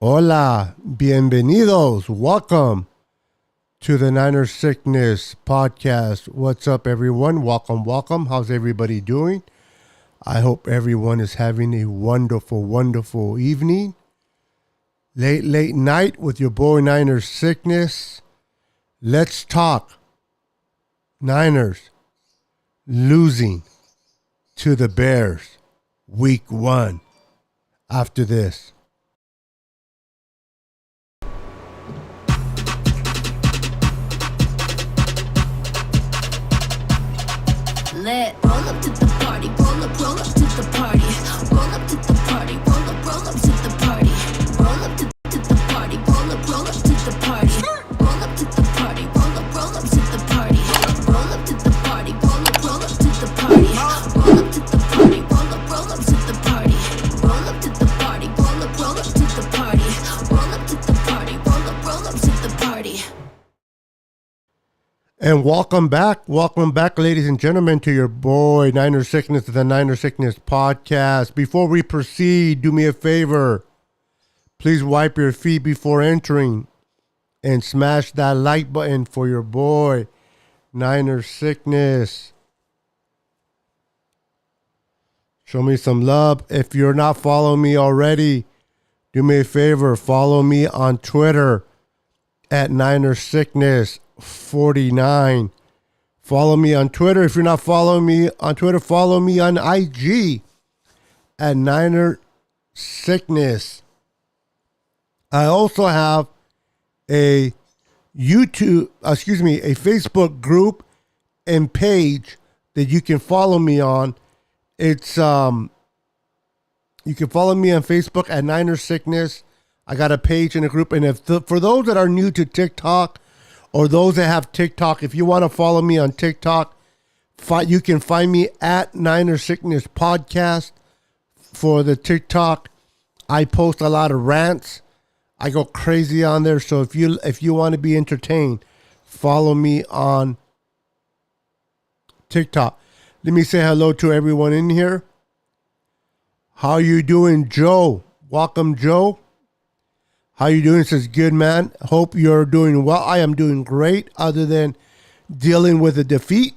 Hola, bienvenidos, welcome to the Niner Sickness Podcast. What's up, everyone? Welcome. How's everybody doing? I hope everyone is having a wonderful evening. Late night with your boy Niner Sickness. Let's talk Niners losing to the Bears week 1 after this. Roll up to the party, roll up to the party. Roll up to the party, roll up to the party. Roll up to the party, roll up to the party. Roll up to the party, roll up to the party. Roll up to the party, roll up to the party. Roll up to the party, roll up to the party. Roll up to the party, roll up to the party. Roll up to the party, roll up to the party. And welcome back, ladies and gentlemen, to your boy Niner Sickness, the Niner Sickness Podcast. Before we proceed, do me a favor. Please wipe your feet before entering and smash that like button for your boy Niner Sickness. Show me some love. If you're not following me already, do me a favor. Follow me on Twitter at Niner Sickness 49. Follow me on Twitter. If you're not following me on Twitter, follow me on IG at Niner Sickness. I also have a Facebook group and page that you can follow me on. It's you can follow me on Facebook at Niner Sickness. I got a page and a group, and for those that are new to TikTok, or those that have TikTok, if you want to follow me on TikTok, you can find me at Niner Sickness Podcast for the TikTok. I post a lot of rants. I go crazy on there. So if you want to be entertained, follow me on TikTok. Let me say hello to everyone in here. How you doing, Joe? Welcome, Joe. How you doing? Says good, man. Hope you're doing well. I am doing great, other than dealing with a defeat.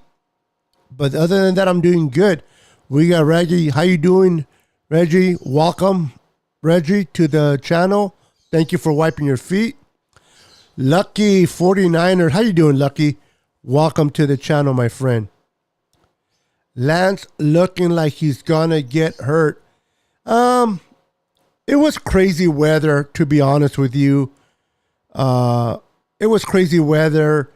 But other than that, I'm doing good. We got Reggie. How you doing, Reggie? Welcome, Reggie, to the channel. Thank you for wiping your feet. Lucky 49er. How you doing, Lucky? Welcome to the channel, my friend. Lance looking like he's gonna get hurt. It was crazy weather, to be honest with you. It was crazy weather.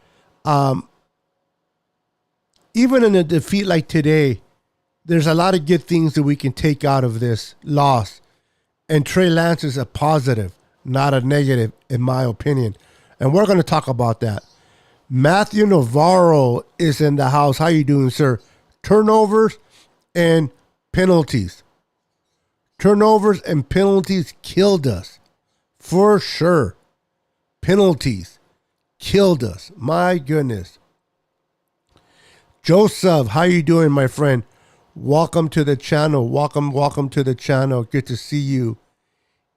Even in a defeat like today, there's a lot of good things that we can take out of this loss. And Trey Lance is a positive, not a negative, in my opinion. And we're going to talk about that. Matthew Navarro is in the house. How you doing, sir? Turnovers and penalties. Turnovers and penalties killed us. For sure. Penalties killed us. My goodness. Joseph, how you doing, my friend? Welcome to the channel. Welcome to the channel. Good to see you.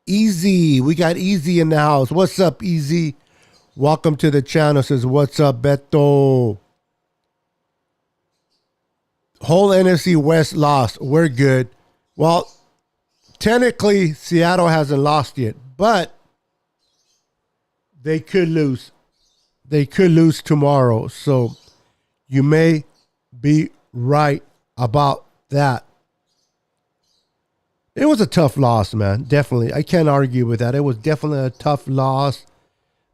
Easy. We got Easy in the house. What's up, Easy? Welcome to the channel. Says, what's up, Beto? Whole NFC West lost. We're good. Well, technically, Seattle hasn't lost yet, but they could lose. They could lose tomorrow. So you may be right about that. It was a tough loss, man. Definitely. I can't argue with that. It was definitely a tough loss.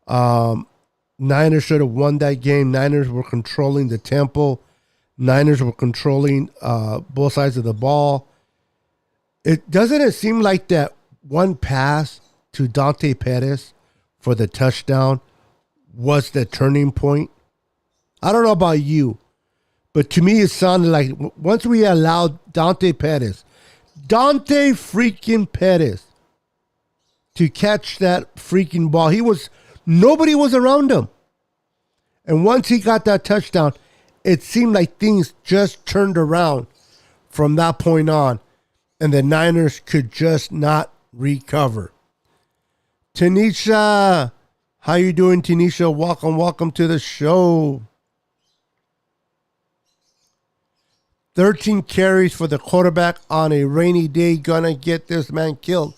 Niners should have won that game. Niners were controlling the tempo. Niners were controlling both sides of the ball. It seem like that one pass to Dante Pettis for the touchdown was the turning point. I don't know about you, but to me it sounded like once we allowed Dante freaking Pettis to catch that freaking ball, nobody was around him. And once he got that touchdown, it seemed like things just turned around from that point on, and the Niners could just not recover. Tanisha, how you doing, Tanisha? Welcome to the show. 13 carries for the quarterback on a rainy day. Gonna get this man killed.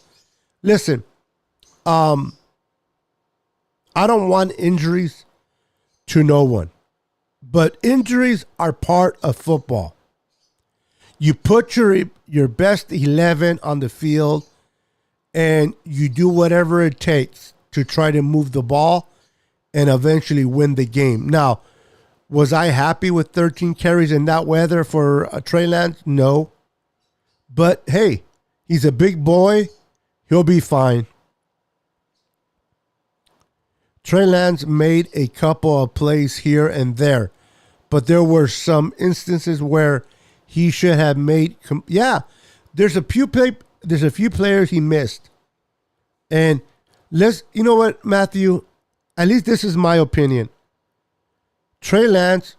Listen, I don't want injuries to no one. But injuries are part of football. You put your best 11 on the field and you do whatever it takes to try to move the ball and eventually win the game. Now, was I happy with 13 carries in that weather for Trey Lance? No. But hey, he's a big boy. He'll be fine. Trey Lance made a couple of plays here and there, but there were some instances where he should have made. There's a few players he missed, and you know what, Matthew? At least this is my opinion. Trey Lance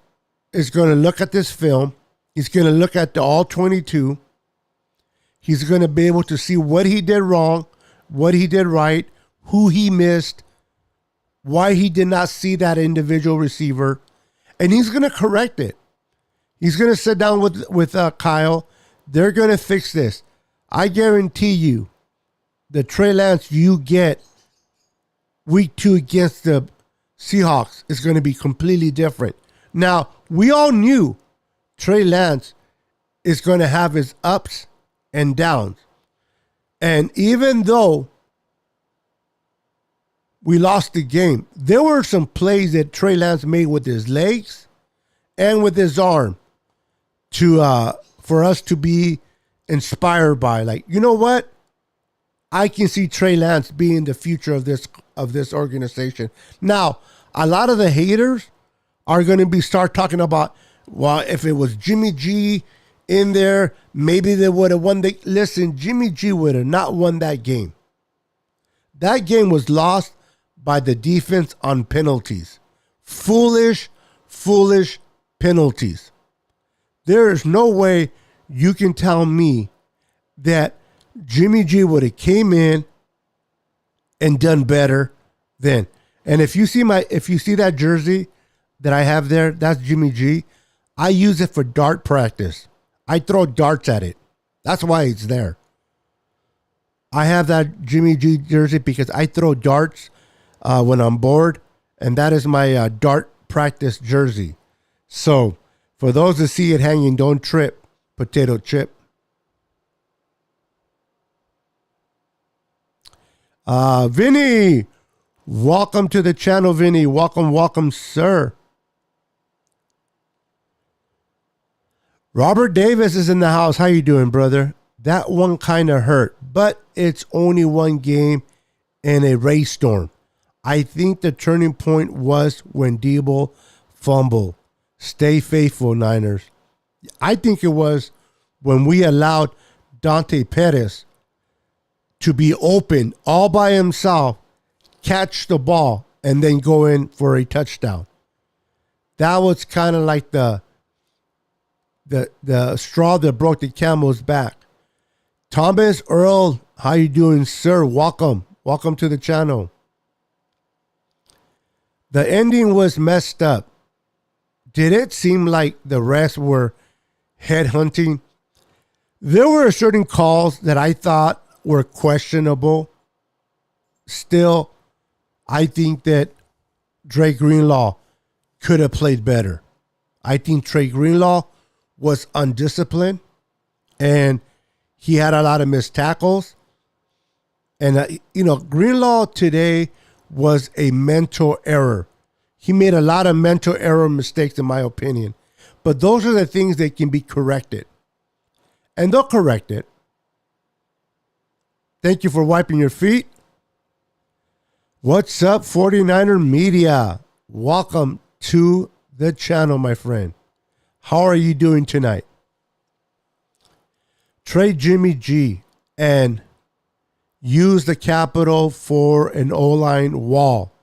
is going to look at this film. He's going to look at the all 22. He's going to be able to see what he did wrong, what he did right, who he missed, why he did not see that individual receiver, and he's going to correct it. He's going to sit down with Kyle. They're going to fix this. I guarantee you the Trey Lance you get week 2 against the Seahawks is going to be completely different. Now, we all knew Trey Lance is going to have his ups and downs. And even though we lost the game, there were some plays that Trey Lance made with his legs and with his arm for us to be inspired by. Like, you know what? I can see Trey Lance being the future of this organization. Now, a lot of the haters are going to start talking about, well, if it was Jimmy G in there, maybe they would have won. Listen, Jimmy G would have not won that game. That game was lost by the defense on penalties. Foolish penalties. There is no way you can tell me that Jimmy G would have came in and done better then. And if you see that jersey that I have there, that's Jimmy G. I use it for dart practice. I throw darts at it. That's why it's there. I have that Jimmy G jersey because I throw darts when I'm bored, and that is my dart practice jersey. So for those that see it hanging, don't trip. Potato chip. Vinny, welcome to the channel, Vinny. Welcome, sir. Robert Davis is in the house. How you doing, brother? That one kind of hurt, but it's only one game in a rainstorm. I think the turning point was when Debo fumbled. Stay faithful, Niners. I think it was when we allowed Dante Pettis to be open all by himself, catch the ball, and then go in for a touchdown. That was kind of like the straw that broke the camel's back. Thomas Earl, how you doing, sir? Welcome to the channel. The ending was messed up. Did it seem like the rest were headhunting? There were certain calls that I thought were questionable. Still, I think that Dre Greenlaw could have played better. I think Trey Greenlaw was undisciplined, and he had a lot of missed tackles. And, Greenlaw today was a mental error. He made a lot of mental error mistakes, in my opinion. But those are the things that can be corrected. And they'll correct it. Thank you for wiping your feet. What's up, 49er Media? Welcome to the channel, my friend. How are you doing tonight? Trade Jimmy G and use the capital for an O-line wall.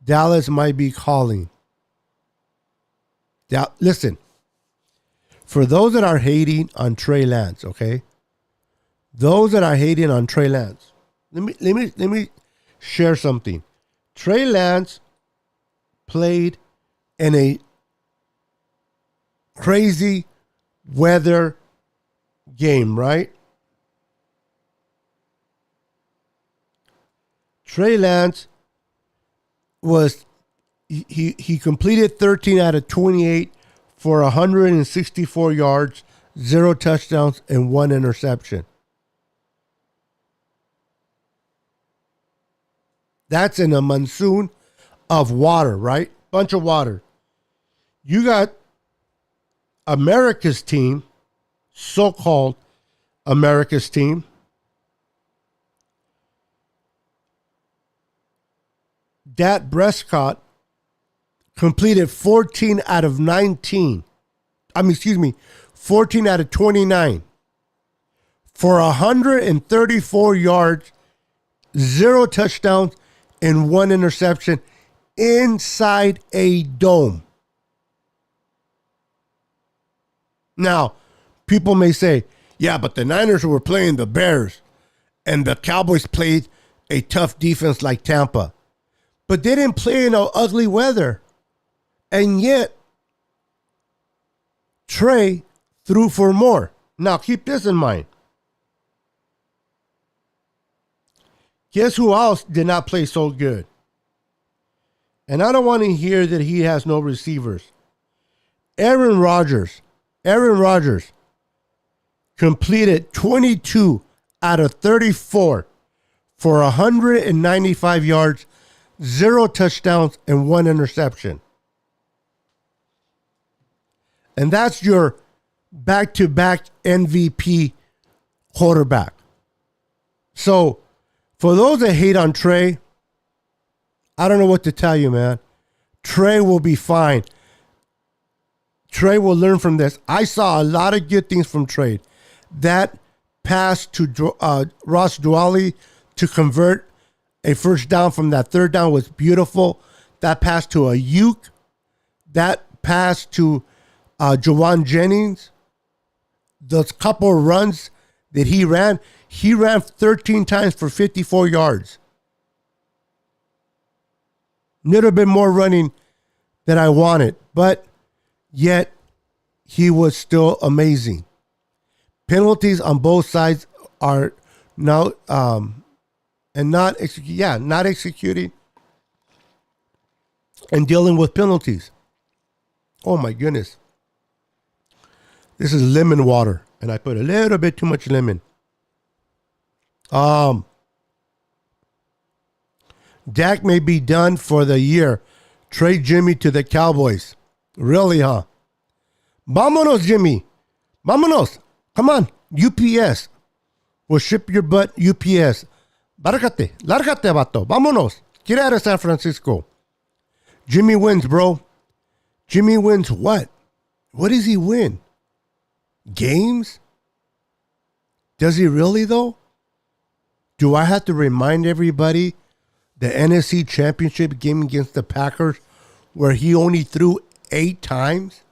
Dallas might be calling. Listen, for those that are hating on Trey Lance, okay? Those that are hating on Trey Lance, let me share something. Trey Lance played in a crazy weather game, right? Trey Lance he completed 13 out of 28 for 164 yards, 0 touchdowns, and 1 interception. That's in a monsoon of water, right? Bunch of water. You got America's team, so-called America's team, Dak Prescott completed 14 out of 19. 14 out of 29 for 134 yards, 0 touchdowns, and 1 interception inside a dome. Now, people may say, yeah, but the Niners were playing the Bears and the Cowboys played a tough defense like Tampa. But they didn't play in ugly weather. And yet, Trey threw for more. Now, keep this in mind. Guess who else did not play so good? And I don't want to hear that he has no receivers. Aaron Rodgers. Aaron Rodgers completed 22 out of 34 for 195 yards, 0 touchdowns, and 1 interception. And that's your back-to-back MVP quarterback. So, for those that hate on Trey, I don't know what to tell you, man. Trey will be fine. Trey will learn from this. I saw a lot of good things from Trey. That pass to Ross Dwally to convert a first down from that third down was beautiful. That pass to Ayuk. That pass to Jawan Jennings. Those couple of runs that he ran 13 times for 54 yards. Little bit more running than I wanted, but yet he was still amazing. Penalties on both sides are now not executing and dealing with penalties. Oh my goodness. This is lemon water, and I put a little bit too much lemon. Dak may be done for the year. Trade Jimmy to the Cowboys. Really, huh? Vámonos, Jimmy. Vámonos. Come on. UPS. We'll ship your butt UPS. Lárgate, vato. Vámonos. Get out of San Francisco. Jimmy wins, bro. Jimmy wins what? What does he win? Games? Does he really, though? Do I have to remind everybody the NFC Championship game against the Packers where he only threw 8 times?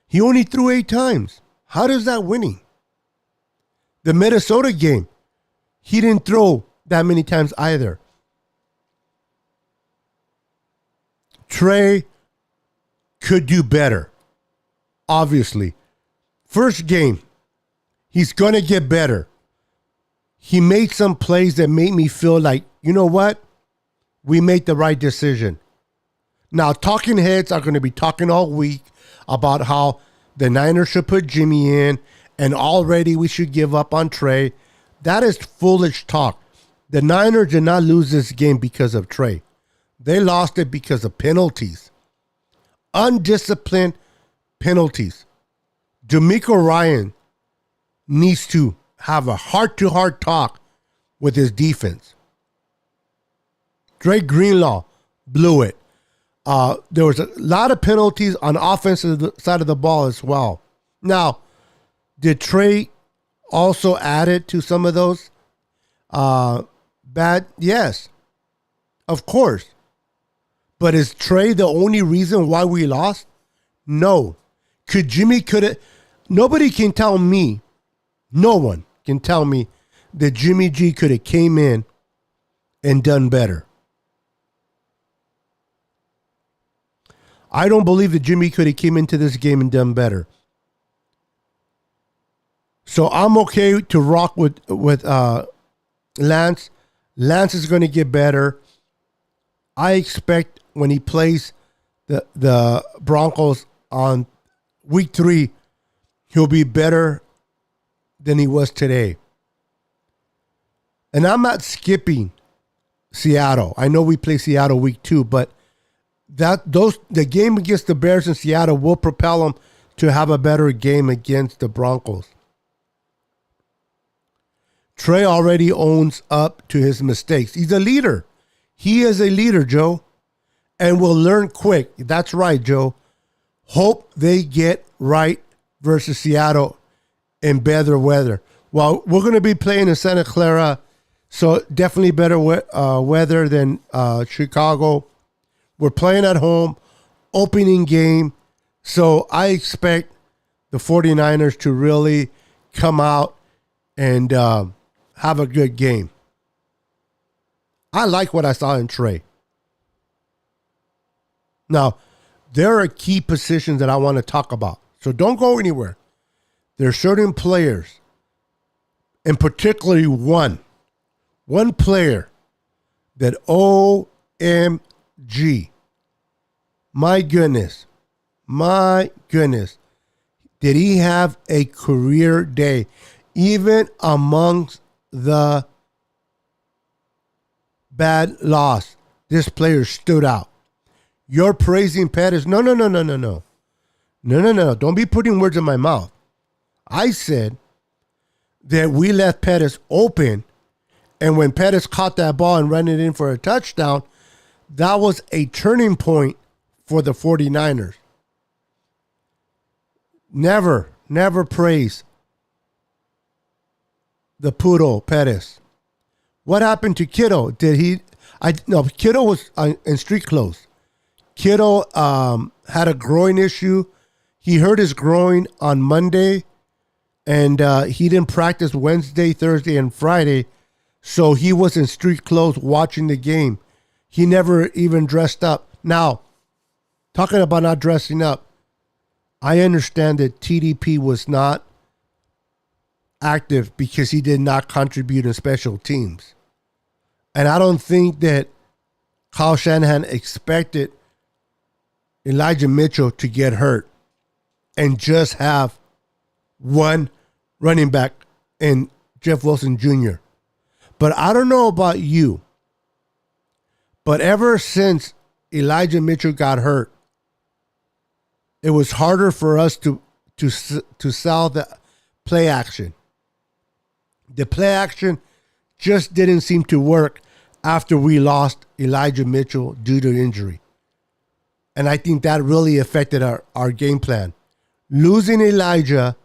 He only threw 8 times. How does that winning? The Minnesota game, he didn't throw that many times either. Trey could do better, obviously. First game, he's going to get better. He made some plays that made me feel like, you know what? We made the right decision. Now, talking heads are going to be talking all week about how the Niners should put Jimmy in and already we should give up on Trey. That is foolish talk. The Niners did not lose this game because of Trey. They lost it because of penalties. Undisciplined penalties. D'Amico Ryan needs to have a heart-to-heart talk with his defense. Drake Greenlaw blew it. There was a lot of penalties on the offensive side of the ball as well. Now, did Trey also add it to some of those? Bad? Yes. Of course. But is Trey the only reason why we lost? No. Nobody can tell me, no one can tell me that Jimmy G could have came in and done better. I don't believe that Jimmy could have came into this game and done better. So I'm okay to rock with Lance. Lance is going to get better. I expect when he plays the Broncos on week 3, he'll be better than he was today. And I'm not skipping Seattle. I know we play Seattle week 2, but the game against the Bears in Seattle will propel them to have a better game against the Broncos. Trey already owns up to his mistakes. He's a leader. He is a leader, Joe, and will learn quick. That's right, Joe. Hope they get right versus Seattle in better weather. Well, we're going to be playing in Santa Clara, so definitely better weather than Chicago. We're playing at home, opening game, so I expect the 49ers to really come out and have a good game. I like what I saw in Trey. Now, there are key positions that I want to talk about, so don't go anywhere. There are certain players, and particularly one player that OMG, my goodness, did he have a career day, even amongst the bad loss. This player stood out. You're praising Pettis. No. Don't be putting words in my mouth. I said that we left Pettis open, and when Pettis caught that ball and ran it in for a touchdown, that was a turning point for the 49ers. Never praise the poodle Pettis. What happened to Kittle? Kittle was in street clothes. Kittle had a groin issue. He hurt his groin on Monday, and he didn't practice Wednesday, Thursday, and Friday, so he was in street clothes watching the game. He never even dressed up. Now, talking about not dressing up, I understand that TDP was not active because he did not contribute in special teams. And I don't think that Kyle Shanahan expected Elijah Mitchell to get hurt and just have one running back in Jeff Wilson Jr. But I don't know about you, but ever since Elijah Mitchell got hurt, it was harder for us to sell the play action. The play action just didn't seem to work after we lost Elijah Mitchell due to injury. And I think that really affected our game plan. Losing Elijah,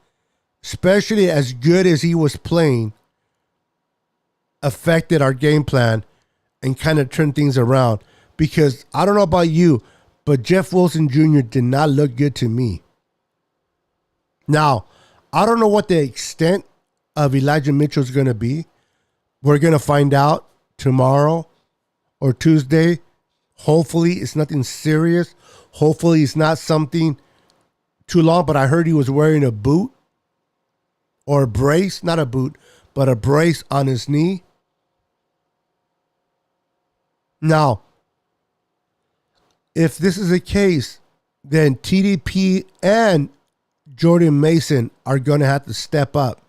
especially as good as he was playing, affected our game plan and kind of turned things around. Because I don't know about you, but Jeff Wilson Jr. did not look good to me. Now, I don't know what the extent of Elijah Mitchell is going to be. We're going to find out tomorrow or Tuesday. Hopefully it's nothing serious. Hopefully it's not something too long, but I heard he was wearing a boot or a brace, not a boot, but a brace on his knee. Now, if this is the case, then TDP and Jordan Mason are going to have to step up.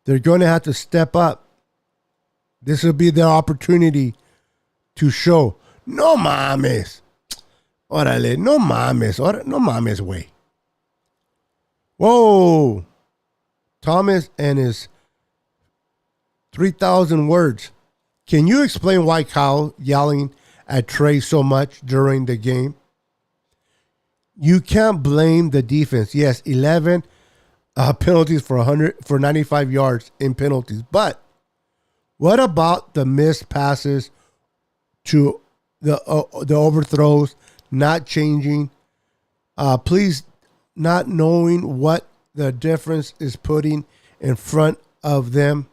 They're going to have to step up. This will be their opportunity to show. No mames. Órale, no mames. No mames, way. Whoa. Thomas and his 3,000 words. Can you explain why Kyle yelling at Trey so much during the game? You can't blame the defense. Yes, 11 penalties for 95 yards in penalties. But what about the missed passes to the overthrows, not changing? Please, not knowing what the difference is putting in front of them.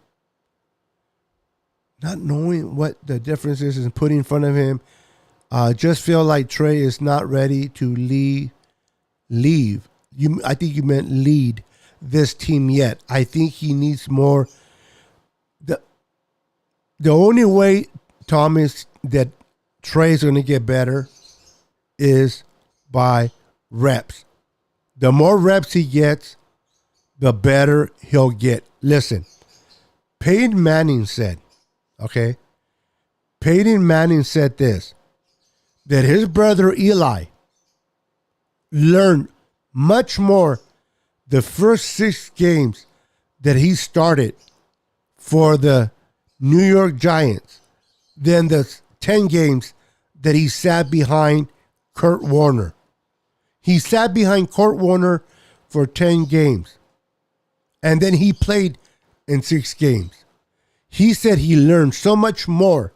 not knowing what the difference is and putting in front of him. Just feel like Trey is not ready to leave. I think you meant lead this team yet. I think he needs more. The only way, Thomas, that Trey's going to get better is by reps. The more reps he gets, the better he'll get. Listen, Peyton Manning said, okay? Peyton Manning said this, that his brother Eli learned much more the first 6 games that he started for the New York Giants than the 10 games that he sat behind Kurt Warner. He sat behind Kurt Warner for 10 games. And then he played in 6 games. He said he learned so much more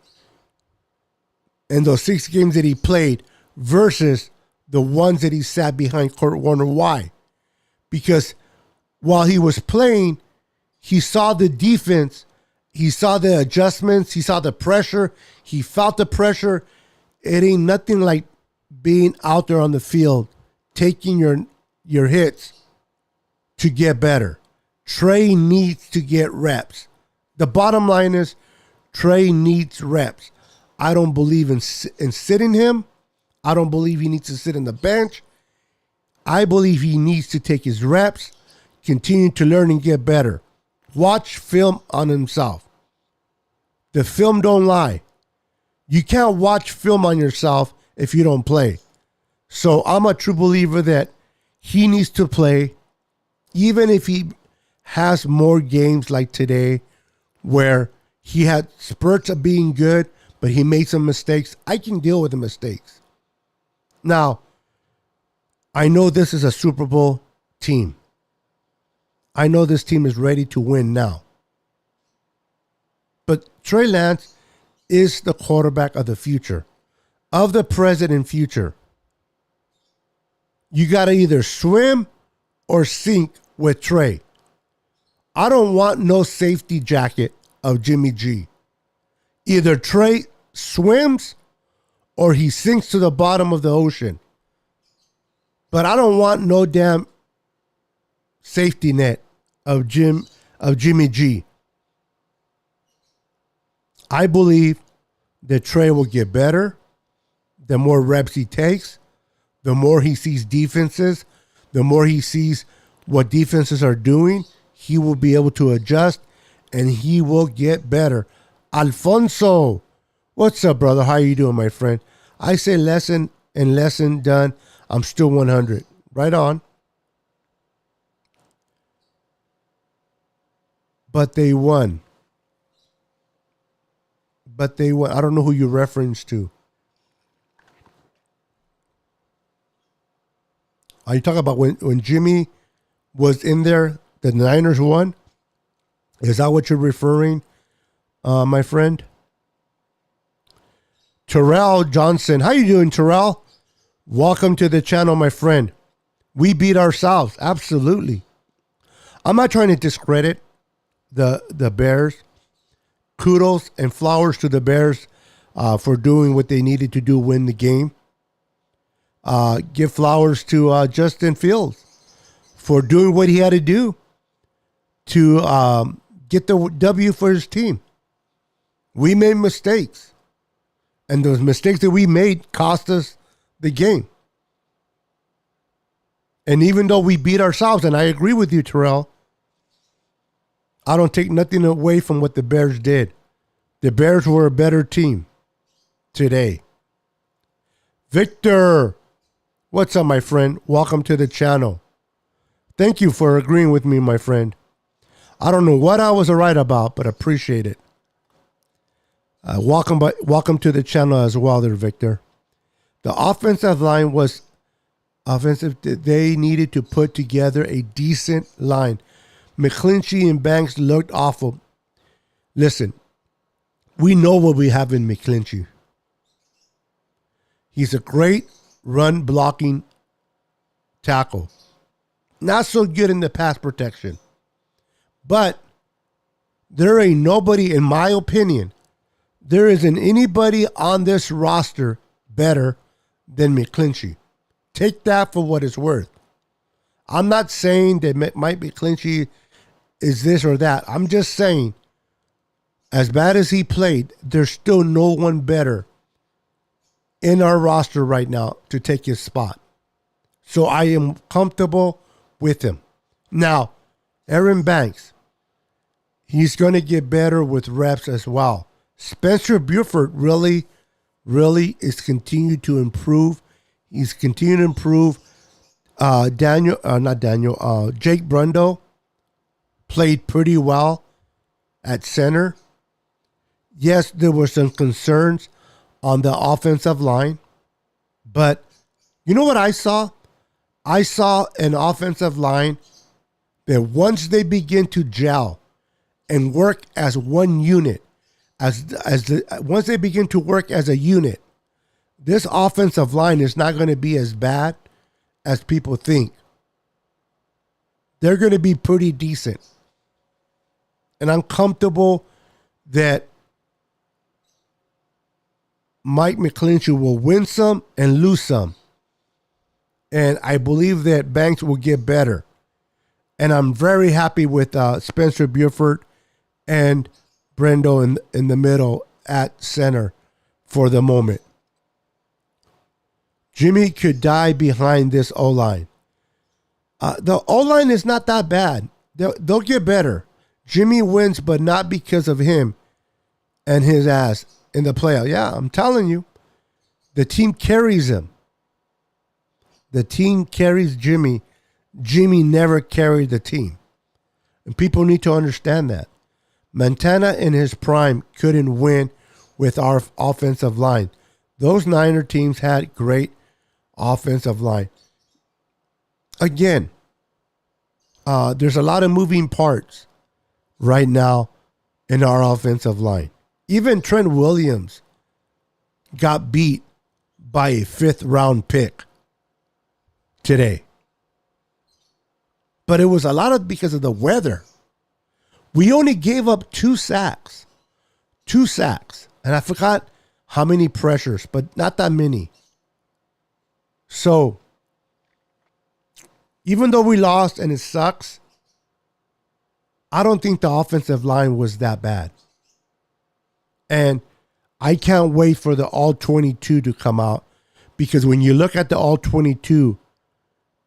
in those 6 games that he played versus the ones that he sat behind Kurt Warner. Why? Because while he was playing, he saw the defense, he saw the adjustments, he saw the pressure, he felt the pressure. It ain't nothing like being out there on the field, taking your hits to get better. Trey needs to get reps. The bottom line is Trey needs reps. I don't believe in sitting him. I don't believe he needs to sit on the bench. I believe he needs to take his reps, continue to learn and get better. Watch film on himself. The film don't lie. You can't watch film on yourself if you don't play. So I'm a true believer that he needs to play, even if he has more games like today where he had spurts of being good, but he made some mistakes. I can deal with the mistakes. Now, I know this is a Super Bowl team. I know this team is ready to win now. But Trey Lance is the quarterback of the future, of the present and future. You got to either swim or sink with Trey. I don't want no safety jacket of Jimmy G. Either Trey swims or he sinks to the bottom of the ocean. But I don't want no damn safety net of Jimmy G. I believe that Trey will get better the more reps he takes, the more he sees defenses, the more he sees what defenses are doing. He will be able to adjust and he will get better. Alfonso, what's up, brother? How you doing, my friend? I say lesson and lesson done. I'm still 100. Right on. But they won. I don't know who you reference to. Are you talking about when Jimmy was in there, the Niners won? Is that what you're referring, my friend? Terrell Johnson. How you doing, Terrell? Welcome to the channel, my friend. We beat ourselves. Absolutely. I'm not trying to discredit the Bears. Kudos and flowers to the Bears for doing what they needed to do, win the game. Give flowers to Justin Fields for doing what he had to do to get the W for his team. We made mistakes. And those mistakes that we made cost us the game. And even though we beat ourselves, and I agree with you, Terrell, I don't take nothing away from what the Bears did. The Bears were a better team today. Victor, what's up, my friend? Welcome to the channel. Thank you for agreeing with me, my friend. I don't know what I was right about, but appreciate it. Welcome to the channel as well there, Victor. The offensive line was offensive. They needed to put together a decent line. McClinchy and Banks looked awful. Listen, we know what we have in McClinchy. He's a great run blocking tackle. Not so good in the pass protection. But there ain't nobody, in my opinion, There isn't anybody on this roster better than McClinchy. Take that for what it's worth. I'm not saying that Mike McClinchy is this or that. I'm just saying, as bad as he played, there's still no one better in our roster right now to take his spot. So I am comfortable with him. Now, Aaron Banks, he's going to get better with reps as well. Spencer Buford really is continued to improve. He's continued to improve. Jake Brundo played pretty well at center. Yes, there were some concerns on the offensive line, but you know what I saw? I saw an offensive line that once they begin to gel and work as one unit, once they begin to work as a unit, this offensive line is not going to be as bad as people think. They're going to be pretty decent. And I'm comfortable that Mike McClinchy will win some and lose some. And I believe that Banks will get better. And I'm very happy with Spencer Buford and Brendo in the middle at center for the moment. Jimmy could die behind this O-line. The O-line is not that bad. They'll get better. Jimmy wins, but not because of him and his ass in the playoff. Yeah, I'm telling you. The team carries him. The team carries Jimmy. Jimmy never carried the team. And people need to understand that. Montana in his prime couldn't win with our offensive line. Those Niner teams had great offensive line. Again, there's a lot of moving parts right now in our offensive line. Even Trent Williams got beat by a 5th round pick today. But it was a lot of because of the weather. We only gave up 2 sacks. 2 sacks. And I forgot how many pressures, but not that many. So, even though we lost and it sucks, I don't think the offensive line was that bad. And I can't wait for the All-22 to come out, because when you look at the All-22,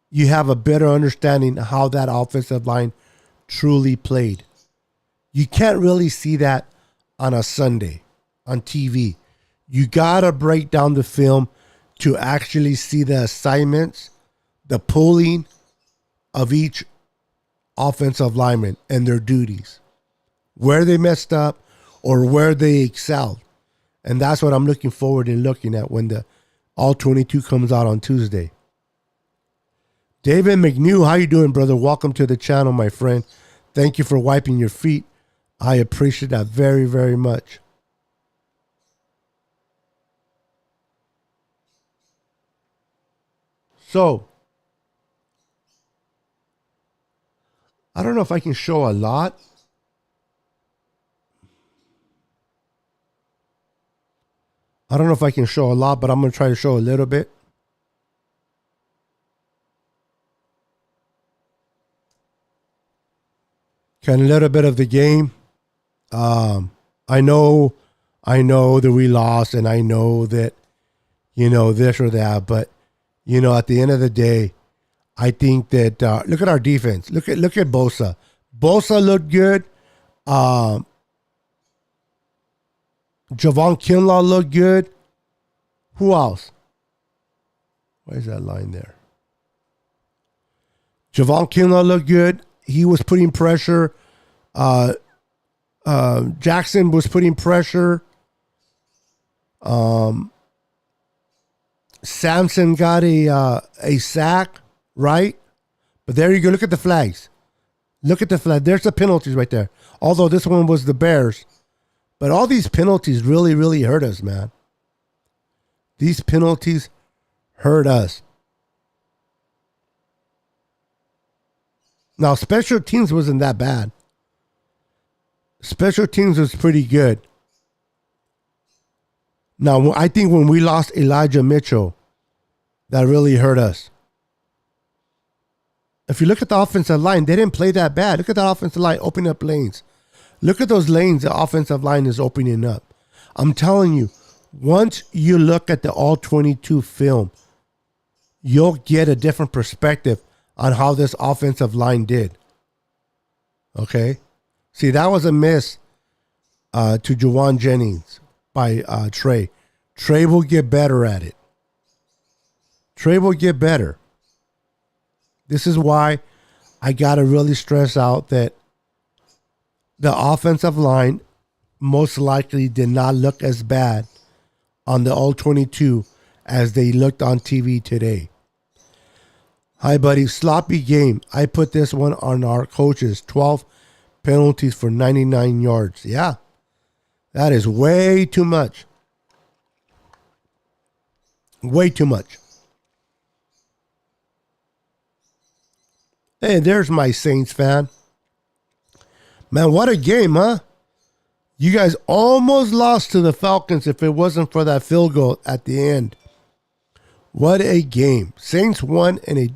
you have a better understanding of how that offensive line truly played. You can't really see that on a Sunday on TV. You got to break down the film to actually see the assignments, the pulling of each offensive lineman and their duties, where they messed up or where they excelled. And that's what I'm looking forward to looking at when the All-22 comes out on Tuesday. David McNew, how you doing, brother? Welcome to the channel, my friend. Thank you for wiping your feet. I appreciate that very, very much. So, I don't know if I can show a lot. I don't know if I can show a lot, but I'm going to try to show a little bit. Kind of a little bit of the game. I know that we lost, and I know that, this or that, but, at the end of the day, I think that look at our defense. Look at Bosa. Bosa looked good. Javon Kinlaw looked good. Who else? Why is that line there? Javon Kinlaw looked good. He was putting pressure. Jackson was putting pressure. Samson got a sack, right? But there you go. Look at the flags. Look at the flag. There's the penalties right there. Although this one was the Bears. But all these penalties really, really hurt us, man. These penalties hurt us. Now, special teams wasn't that bad. Special teams was pretty good. Now, I think when we lost Elijah Mitchell, that really hurt us. If you look at the offensive line, they didn't play that bad. Look at the offensive line opening up lanes. Look at those lanes the offensive line is opening up. I'm telling you, once you look at the All-22 film, you'll get a different perspective on how this offensive line did. Okay? See, that was a miss to Juwan Jennings by Trey. Trey will get better at it. Trey will get better. This is why I got to really stress out that the offensive line most likely did not look as bad on the All-22 as they looked on TV today. Hi, buddy. Sloppy game. I put this one on our coaches. 12 penalties for 99 yards. Yeah, that is way too much. Way too much. Hey, there's my Saints fan. Man, what a game, huh? You guys almost lost to the Falcons if it wasn't for that field goal at the end. What a game. Saints won in a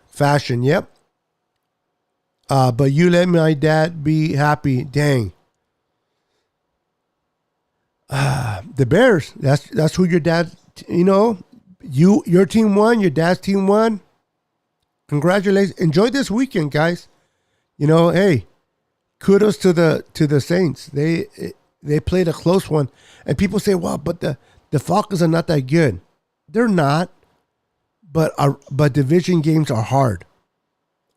fashion, yep. But you let my dad be happy. Dang. The Bears, that's who your dad, your team won, your dad's team won. Congratulations. Enjoy this weekend, guys. Hey, kudos to the Saints. They played a close one. And people say, well, but the Falcons are not that good. They're not. But division games are hard.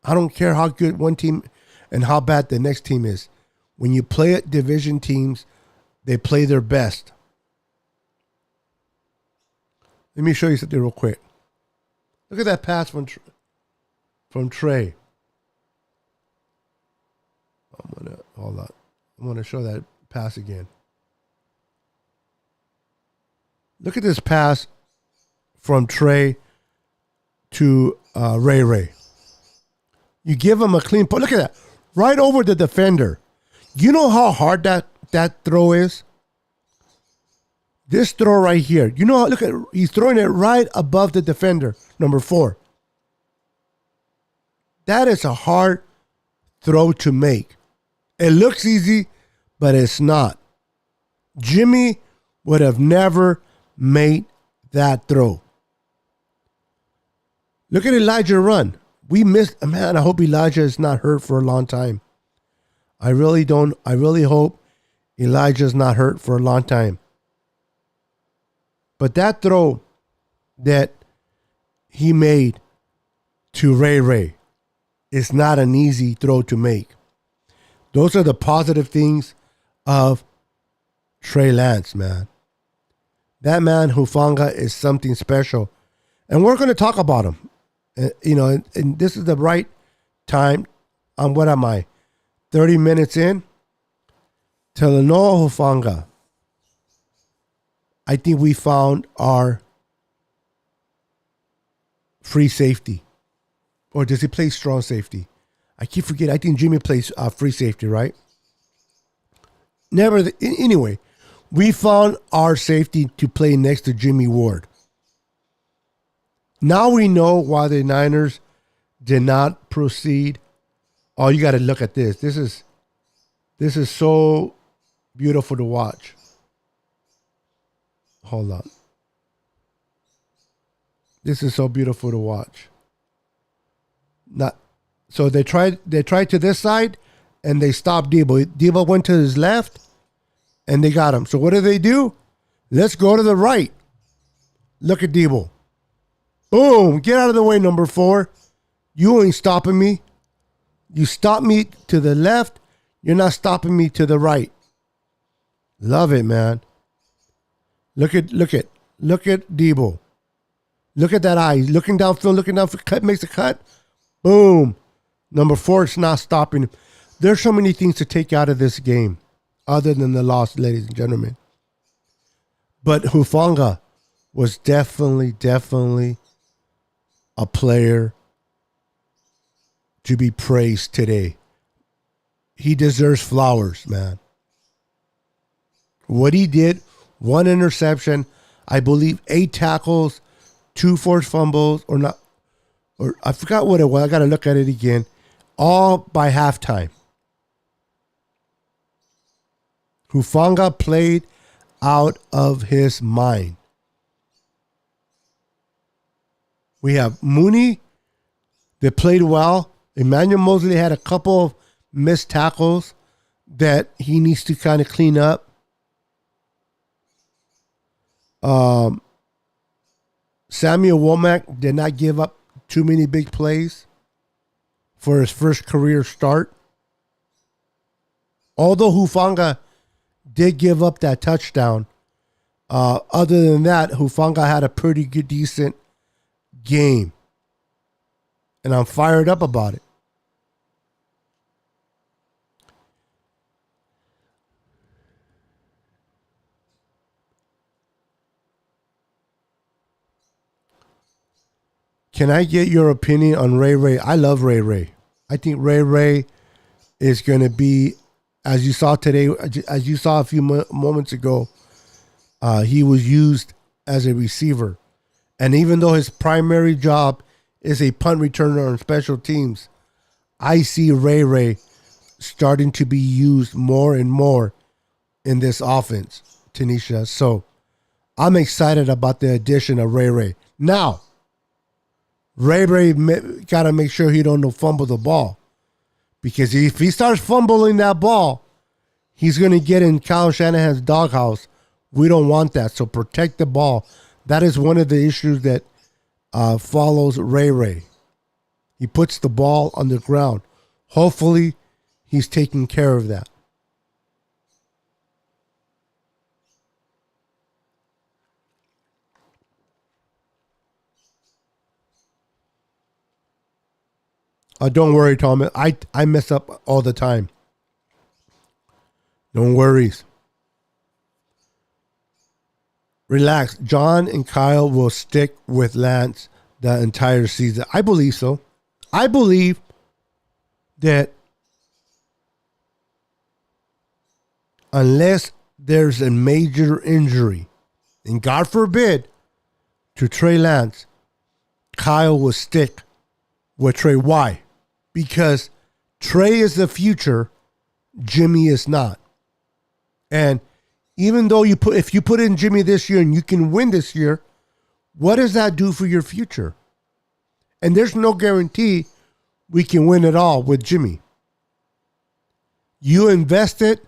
I don't care how good one team and how bad the next team is. When you play at division teams, they play their best. Let me show you something real quick. Look at that pass from Trey. Hold on. I'm gonna show that pass again. Look at this pass from Trey to Ray. You give him a clean pull. Look at that. Right over the defender. You know how hard that throw is? This throw right here. Look at, he's throwing it right above the defender, number 4. That is a hard throw to make. It looks easy, but it's not. Jimmy would have never made that throw. Look at Elijah run. We missed, man, I hope Elijah is not hurt for a long time. I really hope Elijah's not hurt for a long time. But that throw that he made to Ray is not an easy throw to make. Those are the positive things of Trey Lance, man. That man, Hufanga, is something special. And we're going to talk about him. And this is the right time. What am I? 30 minutes in? Talanoa Hufanga. I think we found our free safety. Or does he play strong safety? I keep forgetting. I think Jimmy plays free safety, right? Anyway, we found our safety to play next to Jimmy Ward. Now we know why the Niners did not proceed. Oh, you got to look at this. This is so beautiful to watch. Hold on. This is so beautiful to watch. So they tried to this side and they stopped Debo. Debo went to his left and they got him. So what do? Let's go to the right. Look at Debo. Boom. Get out of the way, number 4. You ain't stopping me. You stop me to the left. You're not stopping me to the right. Love it, man. Look at Debo. Look at that eye. He's looking downfield, cut, makes a cut. Boom. Number 4 is not stopping him. There's so many things to take out of this game other than the loss, ladies and gentlemen. But Hufanga was definitely a player to be praised today. He deserves flowers, man. What he did 1 interception, I believe 8 tackles, 2 forced fumbles, or not, or I forgot what it was. I got to look at it again. All by halftime. Hufanga played out of his mind. We have Mooney that played well. Emmanuel Mosley had a couple of missed tackles that he needs to kind of clean up. Samuel Womack did not give up too many big plays for his first career start. Although Hufanga did give up that touchdown, other than that, Hufanga had a pretty good, decent game. And I'm fired up about it. Can I get your opinion on Ray Ray? I love Ray Ray. I think Ray Ray is going to be, as you saw today, as you saw a few moments ago, he was used as a receiver. And even though his primary job is a punt returner on special teams, I see Ray Ray starting to be used more and more in this offense, Tanisha. So I'm excited about the addition of Ray Ray. Now, Ray Ray got to make sure he don't fumble the ball. Because if he starts fumbling that ball, he's going to get in Kyle Shanahan's doghouse. We don't want that. So protect the ball. That is one of the issues that follows Ray Ray. He puts the ball on the ground. Hopefully, he's taking care of that. Don't worry, Tom. I mess up all the time. Don't worry. Relax. John and Kyle will stick with Lance the entire season. I believe so. I believe that unless there's a major injury, and God forbid, to Trey Lance, Kyle will stick with Trey. Why? Because Trey is the future, Jimmy is not. And even though if you put in Jimmy this year and you can win this year, what does that do for your future? And there's no guarantee we can win it all with Jimmy. You invested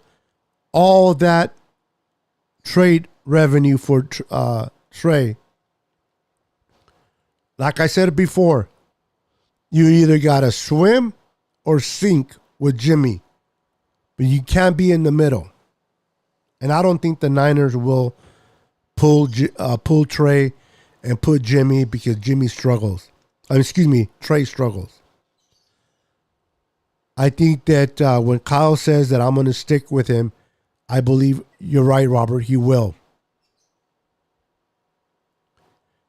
all that trade revenue for Trey. Like I said before, you either got to swim or sink with Jimmy. But you can't be in the middle. And I don't think the Niners will pull Trey and put Jimmy because Jimmy struggles. Trey struggles. I think that when Kyle says that I'm going to stick with him, I believe you're right, Robert. He will.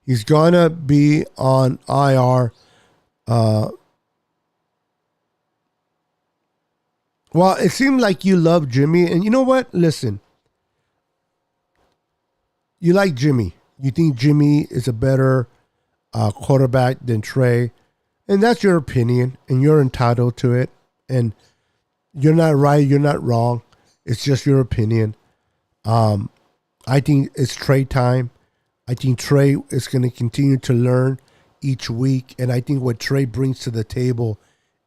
He's going to be on IR. Well, it seemed like you love Jimmy. And you know what? Listen. You like Jimmy. You think Jimmy is a better quarterback than Trey. And that's your opinion. And you're entitled to it. And you're not right. You're not wrong. It's just your opinion. I think it's Trey time. I think Trey is going to continue to learn each week. And I think what Trey brings to the table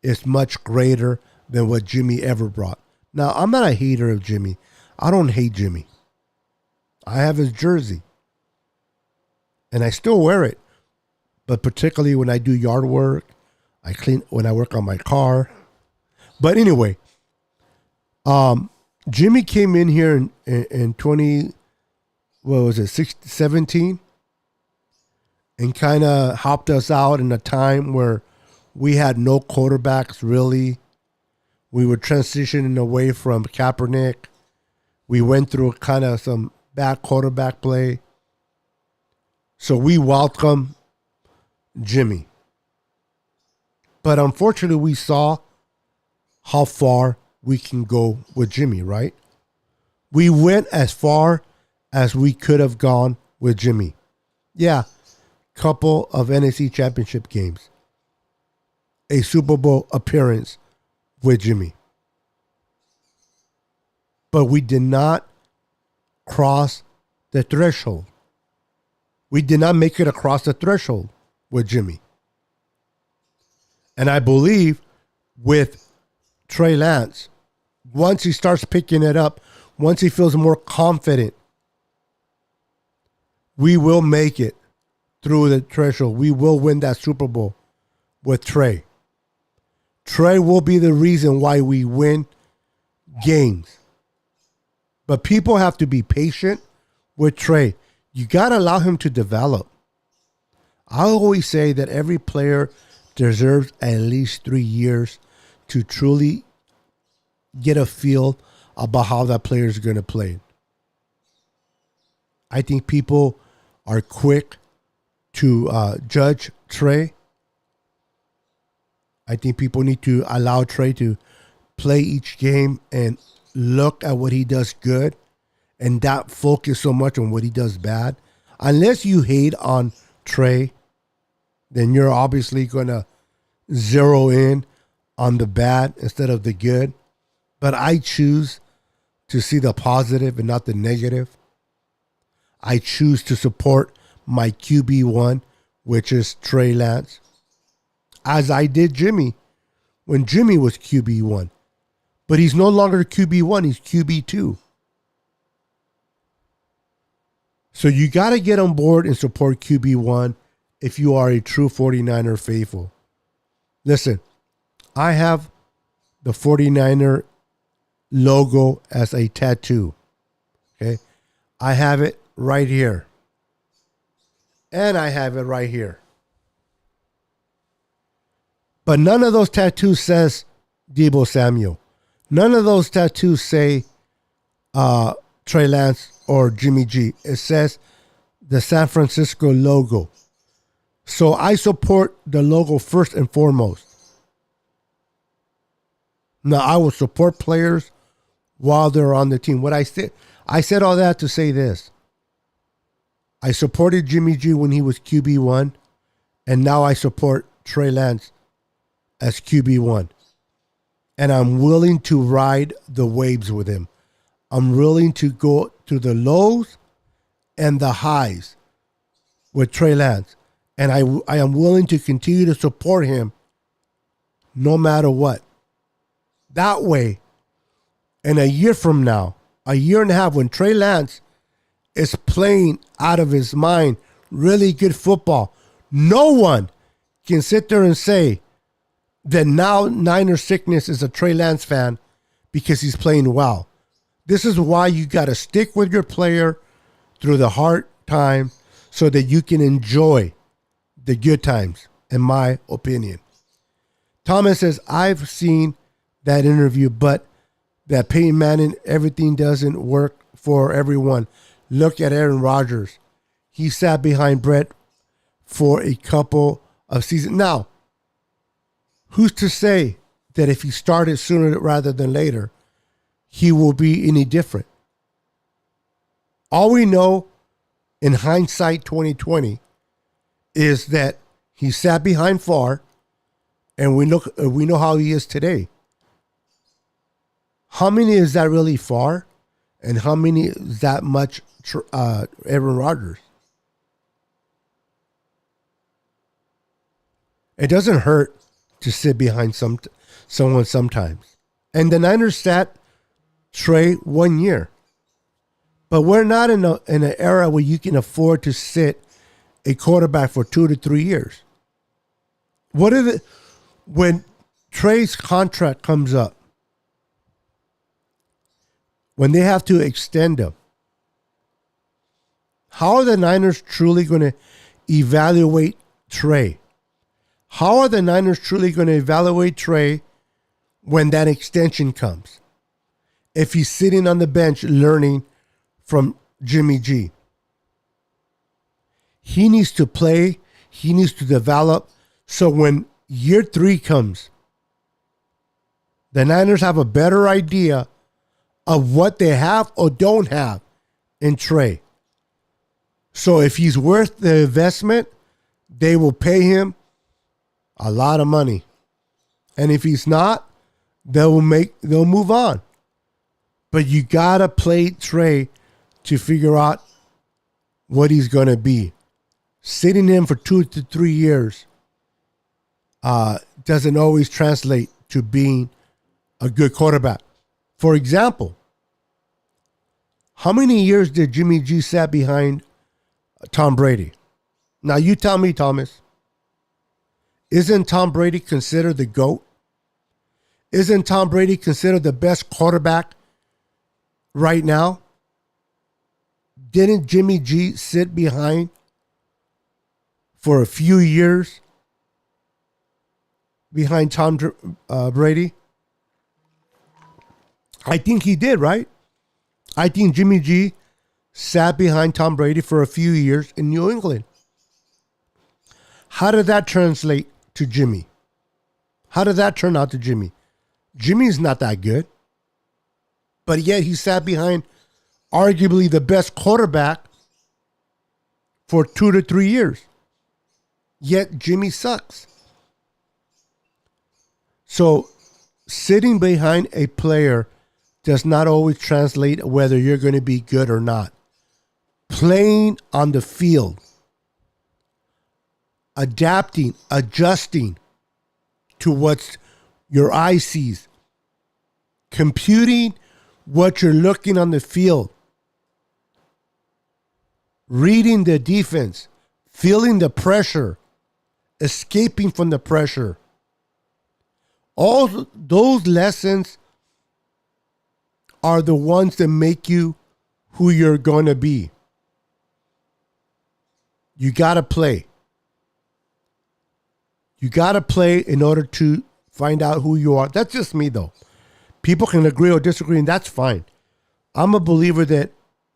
is much greater than what Jimmy ever brought. Now, I'm not a hater of Jimmy. I don't hate Jimmy. I have his jersey. And I still wear it. But particularly when I do yard work, when I work on my car. But anyway, Jimmy came in here in 17, and kind of helped us out in a time where we had no quarterbacks really. We were transitioning away from Kaepernick. We went through kind of some bad quarterback play. So we welcome Jimmy. But unfortunately, we saw how far we can go with Jimmy, right? We went as far as we could have gone with Jimmy. Yeah, couple of NFC championship games. A Super Bowl appearance with Jimmy. But we did not cross the threshold. We did not make it across the threshold with Jimmy. And I believe with Trey Lance, once he starts picking it up, once he feels more confident, we will make it through the threshold. We will win that Super Bowl with Trey. Trey will be the reason why we win games. But people have to be patient with Trey. You got to allow him to develop. I always say that every player deserves at least 3 years to truly get a feel about how that player is going to play. I think people are quick to judge Trey. I think people need to allow Trey to play each game and look at what he does good and not focus so much on what he does bad. Unless you hate on Trey, then you're obviously going to zero in on the bad instead of the good. But I choose to see the positive and not the negative. I choose to support my QB1, which is Trey Lance, as I did Jimmy when Jimmy was QB1. But he's no longer QB1, he's QB2. So you got to get on board and support QB1 if you are a true 49er faithful. Listen, I have the 49er logo as a tattoo. Okay? I have it right here. And I have it right here. But none of those tattoos says Deebo Samuel. None of those tattoos say Trey Lance or Jimmy G. It says the San Francisco logo. So I support the logo first and foremost. Now, I will support players while they're on the team. What I said all that to say this. I supported Jimmy G when he was QB1, and now I support Trey Lance as QB1. And I'm willing to ride the waves with him. I'm willing to go to the lows and the highs with Trey Lance. And I am willing to continue to support him no matter what. That way, in a year from now, a year and a half, when Trey Lance is playing out of his mind, really good football, no one can sit there and say that now Niner sickness is a Trey Lance fan because he's playing well. This is why you got to stick with your player through the hard time so that you can enjoy the good times, in my opinion. Thomas says, I've seen that interview, but that Peyton Manning, everything doesn't work for everyone. Look at Aaron Rodgers. He sat behind Brett for a couple of seasons. Now, who's to say that if he started sooner rather than later, he will be any different? All we know in hindsight 2020 is that he sat behind Favre, and we know how he is today. How many is that really Favre, and how many is that much Aaron Rodgers? It doesn't hurt to sit behind someone sometimes. And the Niners sat Trey 1 year. But we're not in an era where you can afford to sit a quarterback for 2 to 3 years. When Trey's contract comes up, when they have to extend him, how are the Niners truly going to evaluate Trey? How are the Niners truly going to evaluate Trey when that extension comes? If he's sitting on the bench learning from Jimmy G. He needs to play. He needs to develop. So when year 3 comes, the Niners have a better idea of what they have or don't have in Trey. So if he's worth the investment, they will pay him a lot of money. And if he's not, they'll move on. But you gotta play Trey to figure out what he's gonna be. Sitting him for 2 to 3 years doesn't always translate to being a good quarterback. For example, how many years did Jimmy G sat behind Tom Brady? Now you tell me, Thomas. Isn't Tom Brady considered the GOAT? Isn't Tom Brady considered the best quarterback right now? Didn't Jimmy G sit behind for a few years behind Tom Brady? I think he did, right? I think Jimmy G sat behind Tom Brady for a few years in New England. How did that translate to Jimmy? How did that turn out to Jimmy? Jimmy's not that good. But yet he sat behind arguably the best quarterback for 2 to 3 years. Yet Jimmy sucks. So sitting behind a player does not always translate whether you're going to be good or not. Playing on the field, adapting, adjusting to what your eye sees, computing what you're looking on the field, reading the defense, feeling the pressure, escaping from the pressure. All those lessons are the ones that make you who you're going to be. You got to play. You got to play in order to find out who you are. That's just me, though. People can agree or disagree, and that's fine. I'm a believer that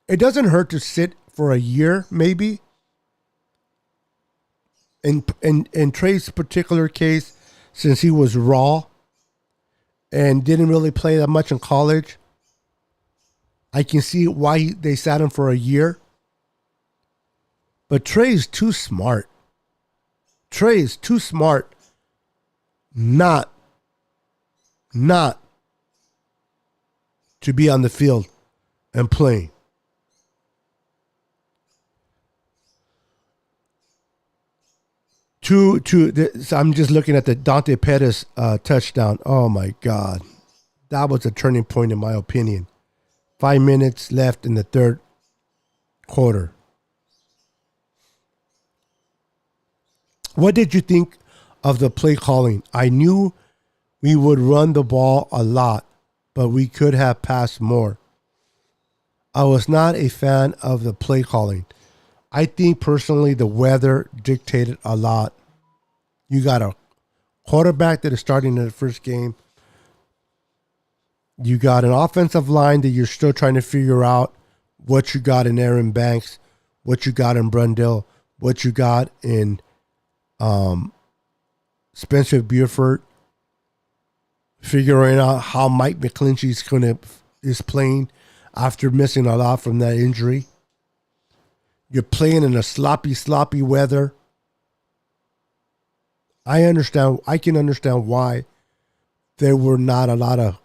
it doesn't hurt to sit for a year, maybe. In Trey's particular case, since he was raw and didn't really play that much in college, I can see why they sat him for a year. But Trey's too smart. Trey is too smart not to be on the field and playing. So I'm just looking at the Dante Pettis touchdown. Oh my God. That was a turning point in my opinion. 5 minutes left in the third quarter. What did you think of the play calling? I knew we would run the ball a lot, but we could have passed more. I was not a fan of the play calling. I think personally the weather dictated a lot. You got a quarterback that is starting in the first game. You got an offensive line that you're still trying to figure out what you got in Aaron Banks, what you got in Brundle, what you got in Spencer Buford, figuring out how Mike McGlinchey is playing after missing a lot from that injury. You're playing in a sloppy weather. I can understand why there were not a lot of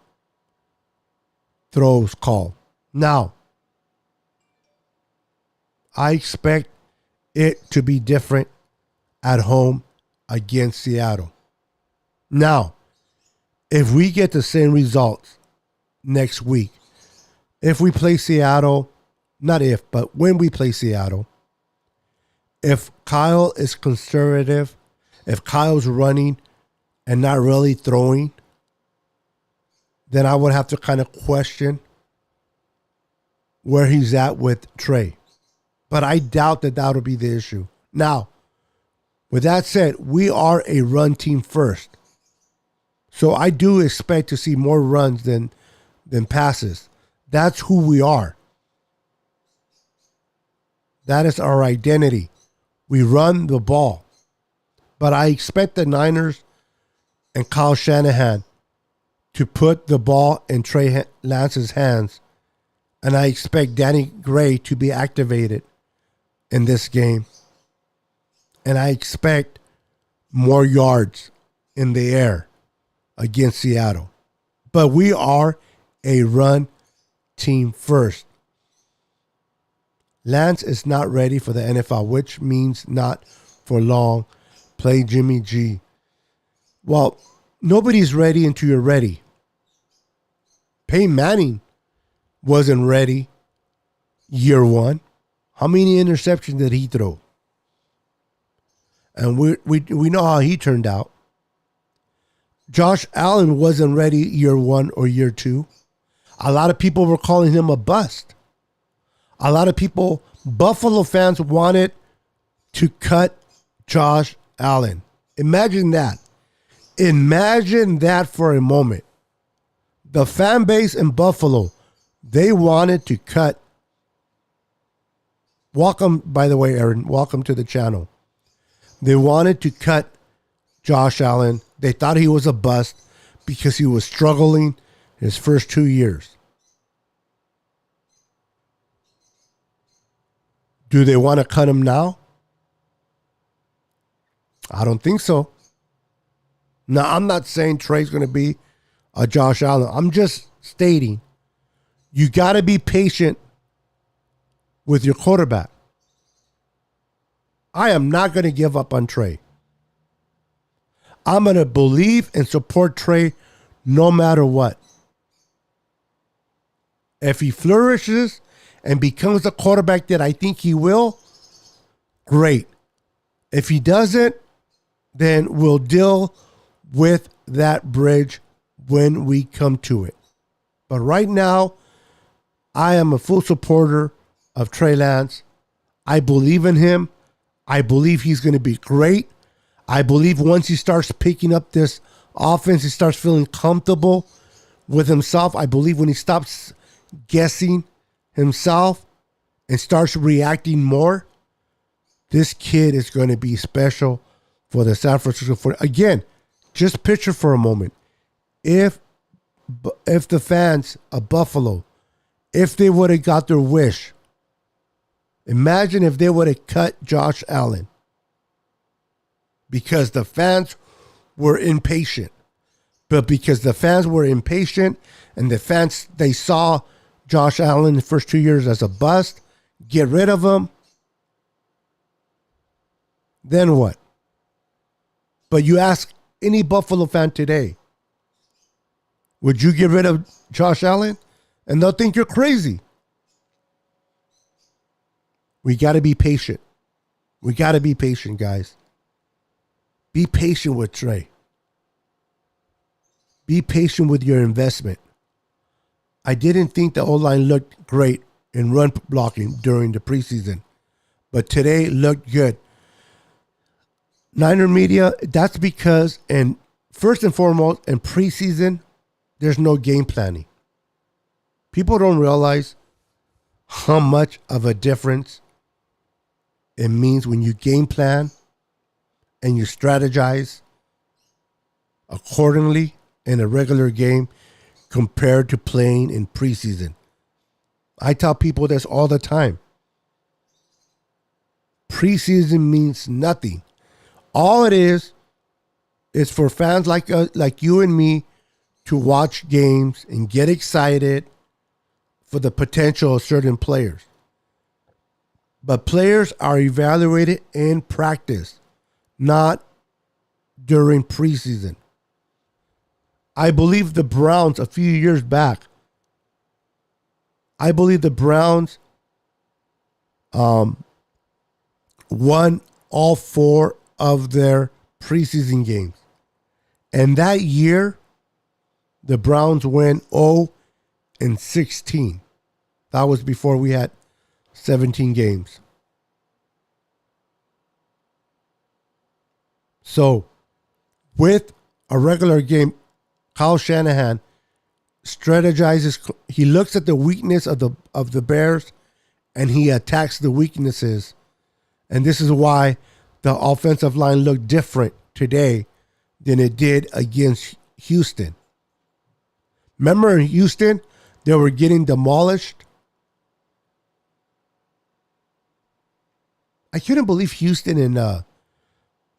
throws called. Now, I expect it to be different at home against Seattle. Now, if we get the same results next week, if we play Seattle, not if, but when we play Seattle, if Kyle is conservative, if Kyle's running and not really throwing, then I would have to kind of question where he's at with Trey. But I doubt that that'll be the issue. Now, with that said, we are a run team first. So I do expect to see more runs than passes. That's who we are. That is our identity. We run the ball. But I expect the Niners and Kyle Shanahan to put the ball in Trey Lance's hands And I expect Danny Gray to be activated in this game. And I expect more yards in the air against Seattle. But we are a run team first. Lance is not ready for the NFL, which means not for long. Play Jimmy G. Well, nobody's ready until you're ready. Peyton Manning wasn't ready year one. How many interceptions did he throw? And we know how he turned out. Josh Allen wasn't ready year one or year two. A lot of people were calling him a bust. A lot of people, Buffalo fans, wanted to cut Josh Allen. Imagine that. Imagine that for a moment. The fan base in Buffalo, they wanted to cut. Welcome, by the way, Aaron. Welcome to the channel. They wanted to cut Josh Allen. They thought he was a bust because he was struggling his first 2 years. Do they want to cut him now? I don't think so. Now, I'm not saying Trey's going to be a Josh Allen. I'm just stating you got to be patient with your quarterback. I am not going to give up on Trey. I'm going to believe and support Trey no matter what. If he flourishes and becomes the quarterback that I think he will, great. If he doesn't, then we'll deal with that bridge when we come to it. But right now, I am a full supporter of Trey Lance. I believe in him. I believe he's going to be great. I believe once he starts picking up this offense, he starts feeling comfortable with himself. I believe when he stops guessing himself and starts reacting more, this kid is going to be special for the San Francisco 49ers. Again, just picture for a moment. If the fans of Buffalo, if they would have got their wish, imagine if they would have cut Josh Allen because the fans were impatient. But because the fans were impatient and the fans, they saw Josh Allen the first 2 years as a bust, get rid of him, then what? But you ask any Buffalo fan today, would you get rid of Josh Allen? And they'll think you're crazy. We got to be patient. We got to be patient, guys. Be patient with Trey. Be patient with your investment. I didn't think the O-line looked great in run blocking during the preseason, but today looked good. Niner media, that's because, and first and foremost, in preseason, there's no game planning. People don't realize how much of a difference it means when you game plan and you strategize accordingly in a regular game compared to playing in preseason. I tell people this all the time. Preseason means nothing. All it is for fans like you and me to watch games and get excited for the potential of certain players. But players are evaluated in practice, not during preseason. I believe the Browns a few years back, won all 4 of their preseason games. And that year, the Browns went 0-16. That was before we had 17 games. So, with a regular game, Kyle Shanahan strategizes. He looks at the weakness of the Bears, and he attacks the weaknesses. And this is why the offensive line looked different today than it did against Houston. Remember in Houston, they were getting demolished I couldn't believe Houston and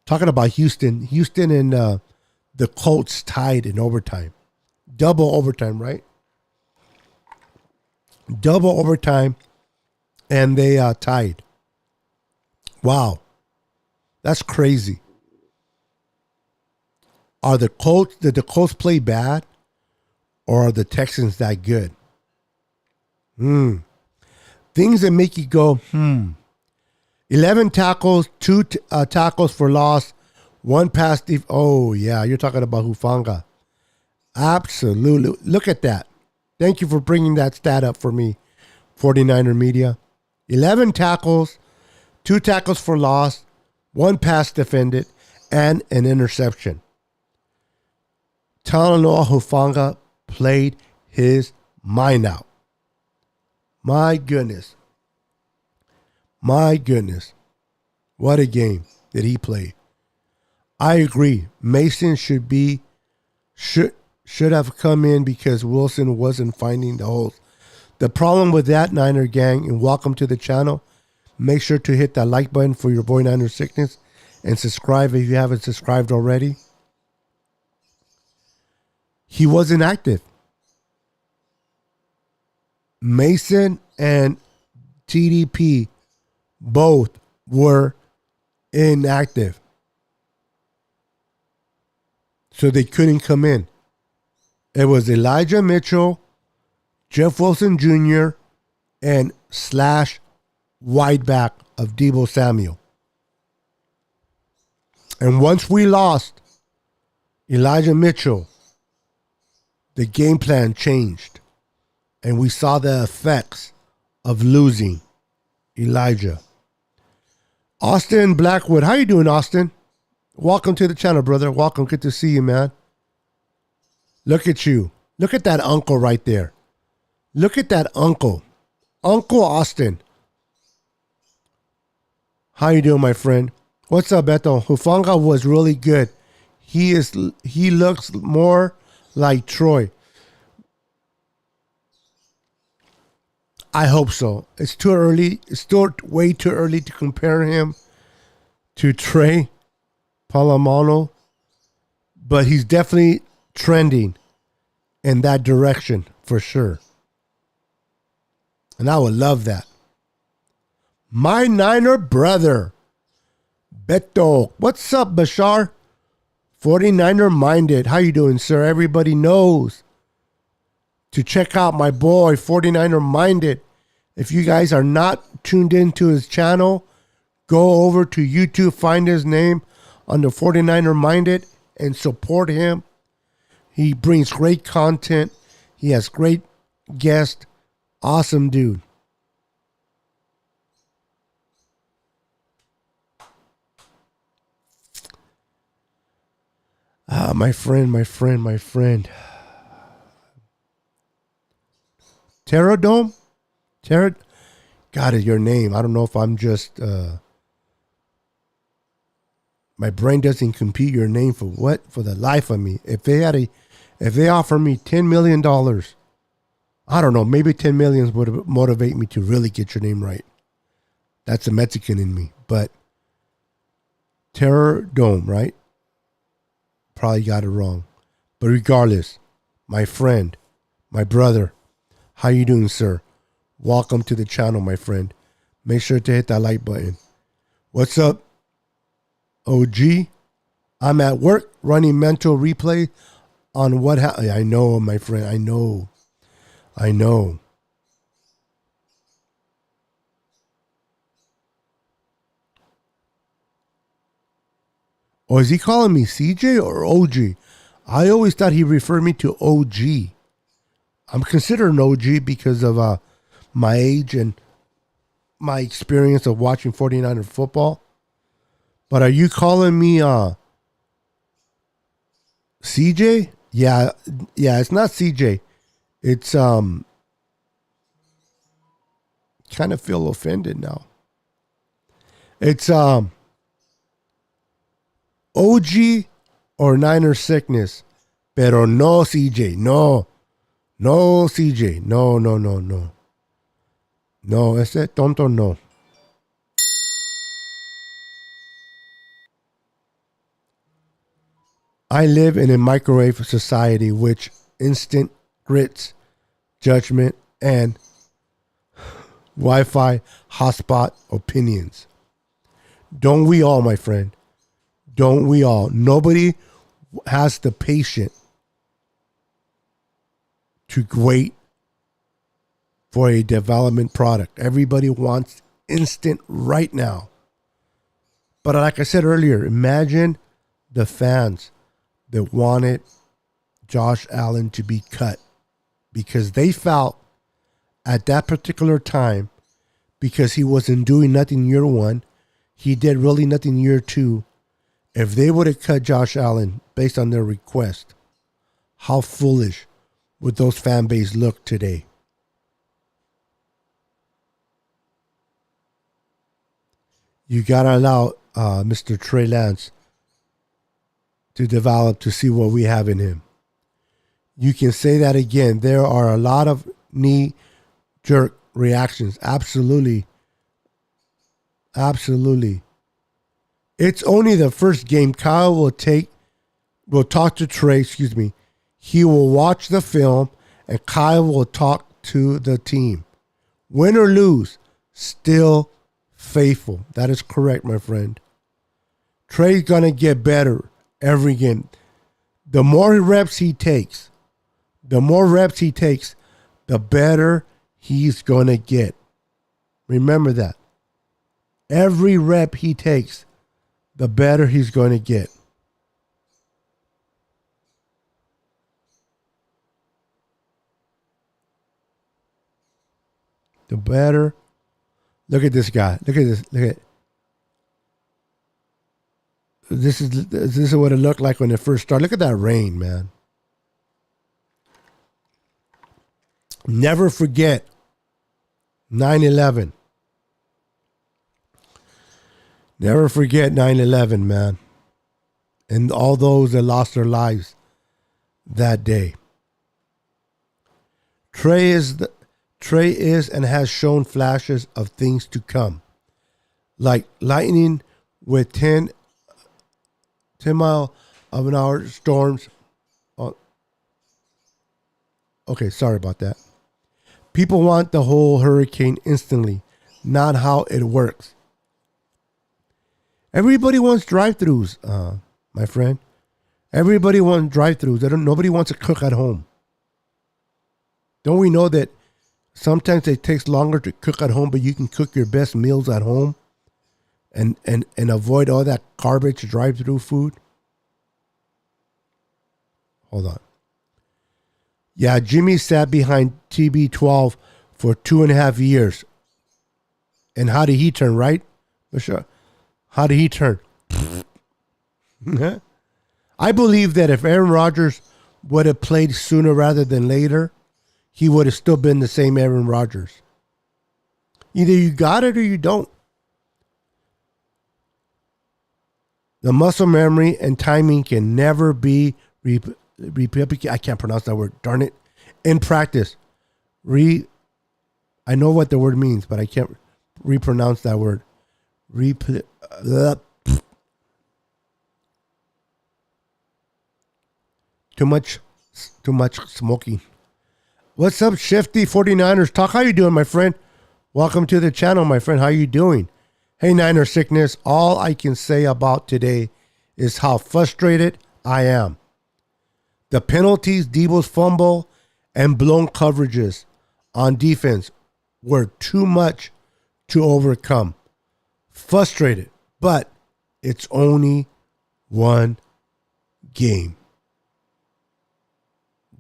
talking about Houston and the Colts tied in overtime. Double overtime, right? Double overtime, and they tied. Wow. That's crazy. Did the Colts play bad, or are the Texans that good? Things that make you go, 11 tackles, 2 tackles for loss, 1 pass. Oh, yeah, you're talking about Hufanga. Absolutely. Look at that. Thank you for bringing that stat up for me, 49er Media. 11 tackles, 2 tackles for loss, 1 pass defended, and an interception. Talanoa Hufanga played his mind out. My goodness. My goodness. What a game that he played. I agree. Mason should have come in because Wilson wasn't finding the holes. The problem with that, Niner gang, and welcome to the channel. Make sure to hit that like button for your boy Niner Sickness and subscribe if you haven't subscribed already. He wasn't active. Mason and TDP both were inactive. So they couldn't come in. It was Elijah Mitchell, Jeff Wilson Jr., and slash wideback of Deebo Samuel. And once we lost Elijah Mitchell, the game plan changed. And we saw the effects of losing Elijah. Austin Blackwood. How you doing, Austin? Welcome to the channel, brother. Welcome. Good to see you, man. Look at you. Look at that uncle right there. Look at that uncle. Uncle Austin. How you doing, my friend? What's up, Beto? Hufanga was really good. He looks more like Troy. I hope so. It's too early. It's still way too early to compare him to Trey Palomano, but he's definitely trending in that direction for sure. And I would love that. My Niner brother, Beto. What's up, Bashar? 49er minded. How you doing, sir? Everybody knows to check out my boy 49er Minded. If you guys are not tuned into his channel, go over to YouTube, find his name under 49er Minded and support him. He brings great content. He has great guests. Awesome dude. My friend. Terradome? God, your name. I don't know if I'm just... my brain doesn't compute your name for what? For the life of me. If they offer me $10 million, I don't know, maybe 10 million would motivate me to really get your name right. That's a Mexican in me. But Terradome, right? Probably got it wrong. But regardless, my friend, my brother, how you doing, sir? Welcome to the channel, my friend. Make sure to hit that like button. What's up, OG? I'm at work running mental replay on what happened. I know, my friend. I know. Or is he calling me CJ or OG? I always thought he referred me to OG. I'm considered an OG because of my age and my experience of watching 49er football. But are you calling me CJ? Yeah, it's not CJ. It's kind of feel offended now. It's OG or Niner Sickness. Pero no CJ. No CJ. No. No, ese tonto no. I live in a microwave society which instant grits, judgment, and Wi-Fi hotspot opinions. Don't we all, my friend? Don't we all? Nobody has the patience to wait for a development product. Everybody wants instant right now. But like I said earlier, imagine the fans that wanted Josh Allen to be cut because they felt at that particular time, because he wasn't doing nothing year one, he did really nothing year two. If they would have cut Josh Allen based on their request, how foolish would those fan base look today? You got to allow Mr. Trey Lance to develop to see what we have in him. You can say that again. There are a lot of knee-jerk reactions. Absolutely. Absolutely. It's only the first game. Kyle will talk to Trey, He will watch the film and Kyle will talk to the team. Win or lose, still faithful. That is correct, my friend. Trey's going to get better every game. The more reps he takes, the better he's going to get. Remember that. Every rep he takes, the better he's going to get. The better. Look at this guy. Look at this. Look at. This is what it looked like when it first started. Look at that rain, man. Never forget 9/11. Never forget 9/11, man. And all those that lost their lives that day. Trey is and has shown flashes of things to come. Like lightning with 10 mile of an hour storms. Okay, sorry about that. People want the whole hurricane instantly, not how it works. Everybody wants drive-thrus, my friend. Everybody wants drive-thrus. Nobody wants to cook at home. Don't we know that sometimes it takes longer to cook at home, but you can cook your best meals at home and avoid all that garbage drive-thru food? Hold on. Yeah, Jimmy sat behind TB12 for 2.5 years. And how did he turn, right? Sure. How did he turn? I believe that if Aaron Rodgers would have played sooner rather than later, he would have still been the same Aaron Rodgers. Either you got it or you don't. The muscle memory and timing can never be I can't pronounce that word. Darn it. In practice. I know what the word means, but I can't repronounce that word. Too much smoking. What's up, Shifty 49ers Talk? How you doing, my friend? Welcome to the channel, my friend. How you doing? Hey, Niner Sickness. All I can say about today is how frustrated I am. The penalties, Debo's fumble, and blown coverages on defense were too much to overcome. Frustrated, but it's only one game.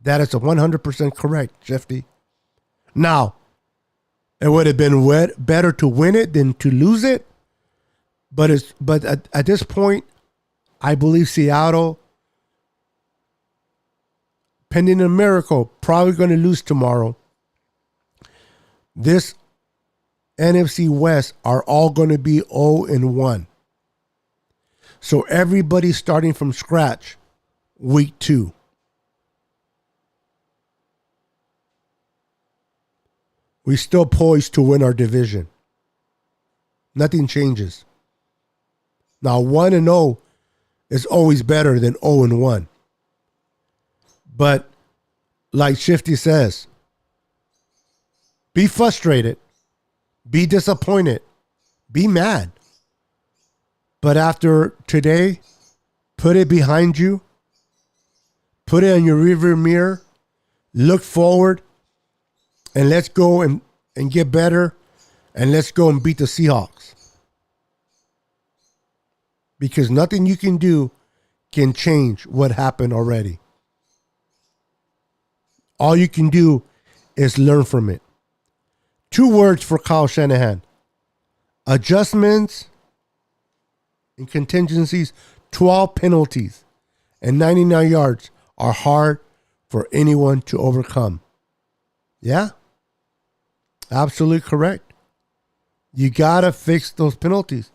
That is 100% correct, Shifty. Now, it would have been better to win it than to lose it. But at this point, I believe Seattle, pending a miracle, probably going to lose tomorrow. This NFC West are all going to be 0-1. So everybody's starting from scratch week 2. We still poised to win our division. Nothing changes. Now 1-0 is always better than 0-1. But like Shifty says, be frustrated, be disappointed, be mad. But after today, put it behind you, put it in your rearview mirror, look forward, and let's go and get better, and let's go and beat the Seahawks. Because nothing you can do can change what happened already. All you can do is learn from it. 2 words for Kyle Shanahan: adjustments and contingencies. 12 penalties and 99 yards are hard for anyone to overcome. Yeah, absolutely correct. You got to fix those penalties.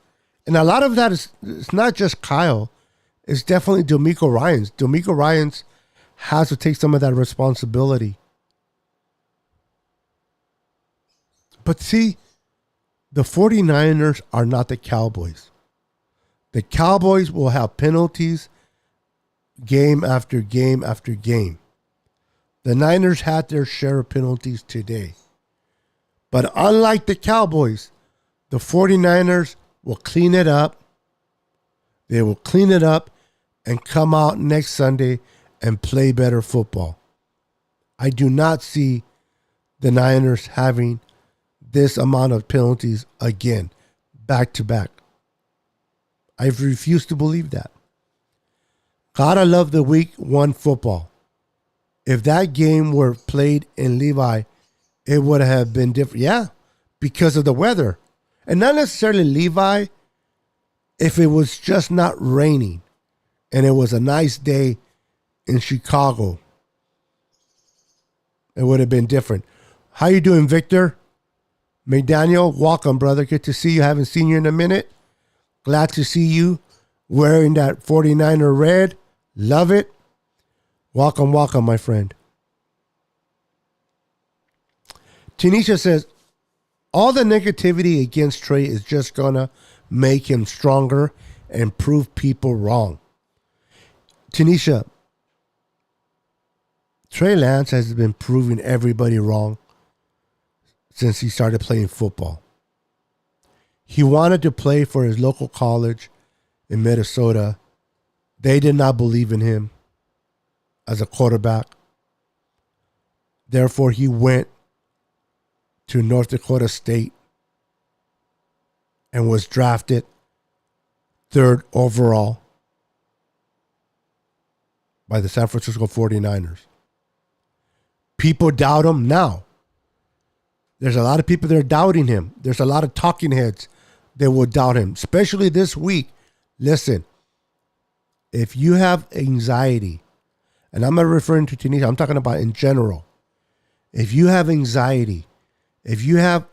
And a lot of that is, it's not just Kyle. It's definitely D'Amico Ryans. D'Amico Ryans has to take some of that responsibility. But see, the 49ers are not the Cowboys. The Cowboys will have penalties game after game after game. The Niners had their share of penalties today. But unlike the Cowboys, the 49ers will clean it up. They will clean it up and come out next Sunday and play better football. I do not see the Niners having this amount of penalties again, back to back. I refuse to believe that. Gotta love the week 1 football. If that game were played in Levi, it would have been different. Yeah, because of the weather. And not necessarily Levi, if it was just not raining and it was a nice day in Chicago, it would have been different. How you doing, Victor? McDaniel, welcome, brother. Good to see you. Haven't seen you in a minute. Glad to see you wearing that 49er red. Love it. Welcome, welcome, my friend. Tanisha says, all the negativity against Trey is just going to make him stronger and prove people wrong. Tanisha, Trey Lance has been proving everybody wrong since he started playing football. He wanted to play for his local college in Minnesota. They did not believe in him as a quarterback. Therefore, he went to North Dakota State and was drafted 3rd overall by the San Francisco 49ers. People doubt him now. There's a lot of people that are doubting him. There's a lot of talking heads that will doubt him, especially this week. Listen, if you have anxiety, and I'm not referring to Tunisia, I'm talking about in general. If you have anxiety, if you have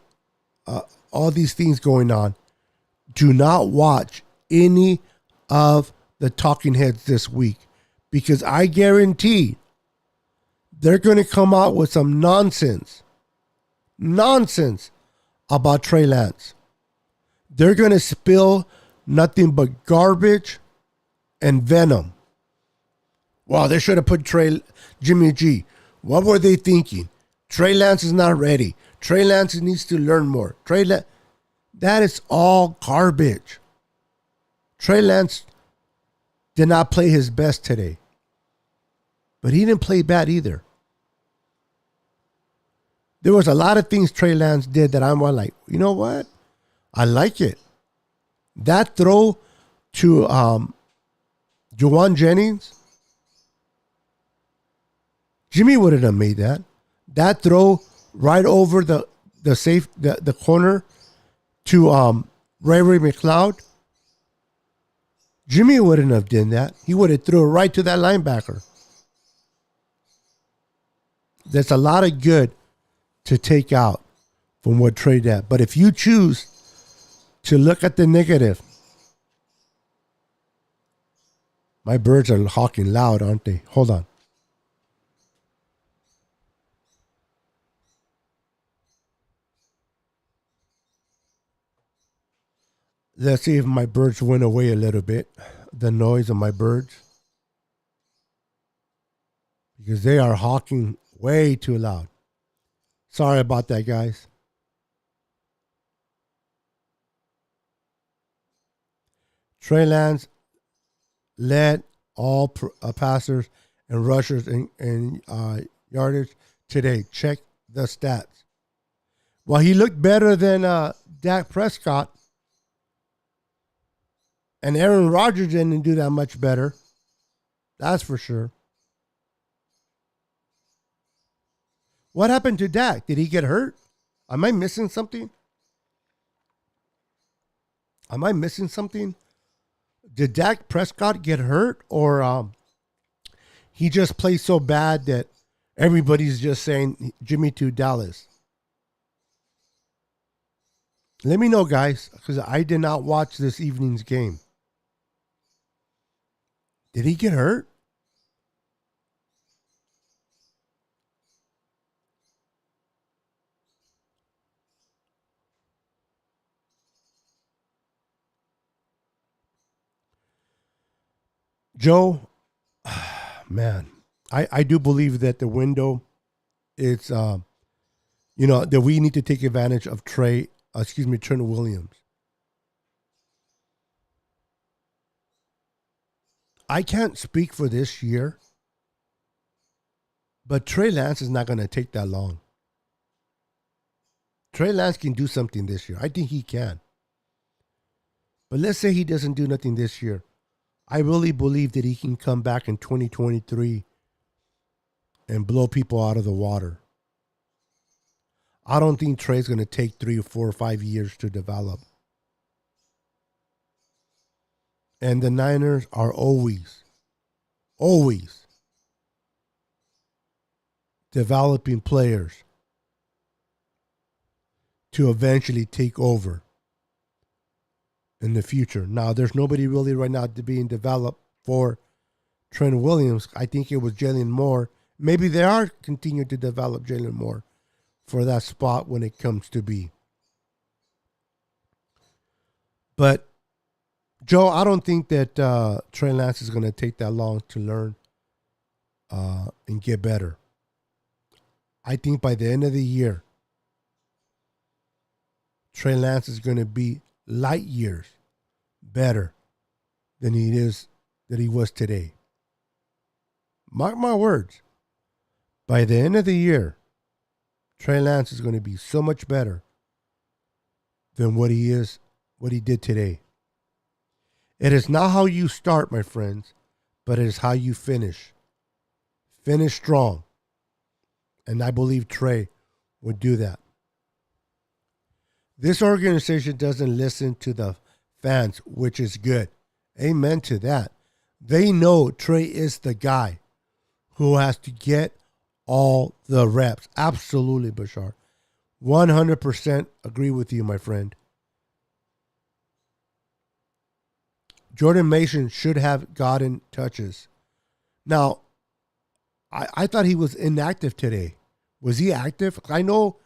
all these things going on, do not watch any of the talking heads this week, because I guarantee they're going to come out with some nonsense about Trey Lance. They're going to spill nothing but garbage and venom. Well, they should have put Jimmy G. What were they thinking? Trey Lance is not ready. Trey Lance needs to learn more. That is all garbage. Trey Lance did not play his best today. But he didn't play bad either. There was a lot of things Trey Lance did that I'm like, you know what? I like it. That throw to Juwan Jennings, Jimmy wouldn't have made that. That throw right over the corner to Ray McLeod, Jimmy wouldn't have done that. He would have threw it right to that linebacker. There's a lot of good to take out from what Trey did. But if you choose to look at the negative, my birds are hawking loud, aren't they? Hold on. Let's see if my birds went away a little bit. the noise of my birds because they are hawking way too loud. Sorry about that, guys. Trey Lance led all passers and rushers in yardage today. Check the stats. Well, he looked better than Dak Prescott. And Aaron Rodgers didn't do that much better. That's for sure. What happened to Dak? Did he get hurt? Am I missing something? Did Dak Prescott get hurt? Or he just plays so bad that everybody's just saying Jimmy to Dallas? Let me know, guys, because I did not watch this evening's game. Did he get hurt? Joe, man, I do believe that the window is, that we need to take advantage of Trent Williams. I can't speak for this year, but Trey Lance is not going to take that long. Trey Lance can do something this year. I think he can. But let's say he doesn't do nothing this year. I really believe that he can come back in 2023 and blow people out of the water. I don't think Trey's going to take 3 or 4 or 5 years to develop. And the Niners are always developing players to eventually take over in the future. Now, there's nobody really right now being developed for Trent Williams. I think it was Jalen Moore. Maybe they are continuing to develop Jalen Moore for that spot when it comes to be. But, Joe, I don't think that Trey Lance is going to take that long to learn and get better. I think by the end of the year, Trey Lance is going to be light years better than he was today. Mark my words. By the end of the year, Trey Lance is going to be so much better than what he did today. It is not how you start, my friends, but it is how you finish. Finish strong. And I believe Trey would do that. This organization doesn't listen to the fans, which is good. Amen to that. They know Trey is the guy who has to get all the reps. Absolutely, Bashar. 100% agree with you, my friend. Jordan Mason should have gotten touches. Now, I thought he was inactive today. Was he active? I know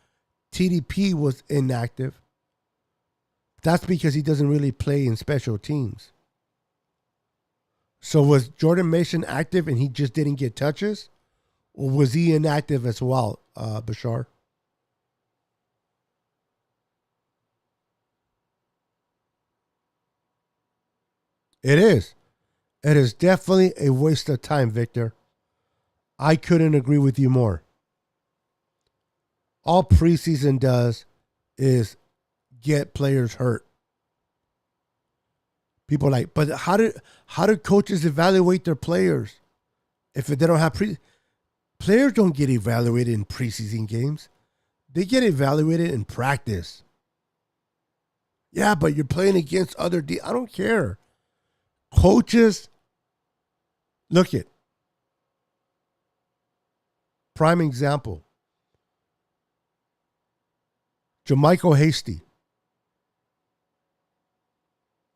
TDP was inactive. That's because he doesn't really play in special teams. So was Jordan Mason active and he just didn't get touches? Or was he inactive as well, Bashar? It is. It is definitely a waste of time, Victor. I couldn't agree with you more. All preseason does is get players hurt. People are like, but how do coaches evaluate their players if they don't have players don't get evaluated in preseason games. They get evaluated in practice. Yeah, but you're playing against other I don't care. Coaches, look it. Prime example. Jermichael Hasty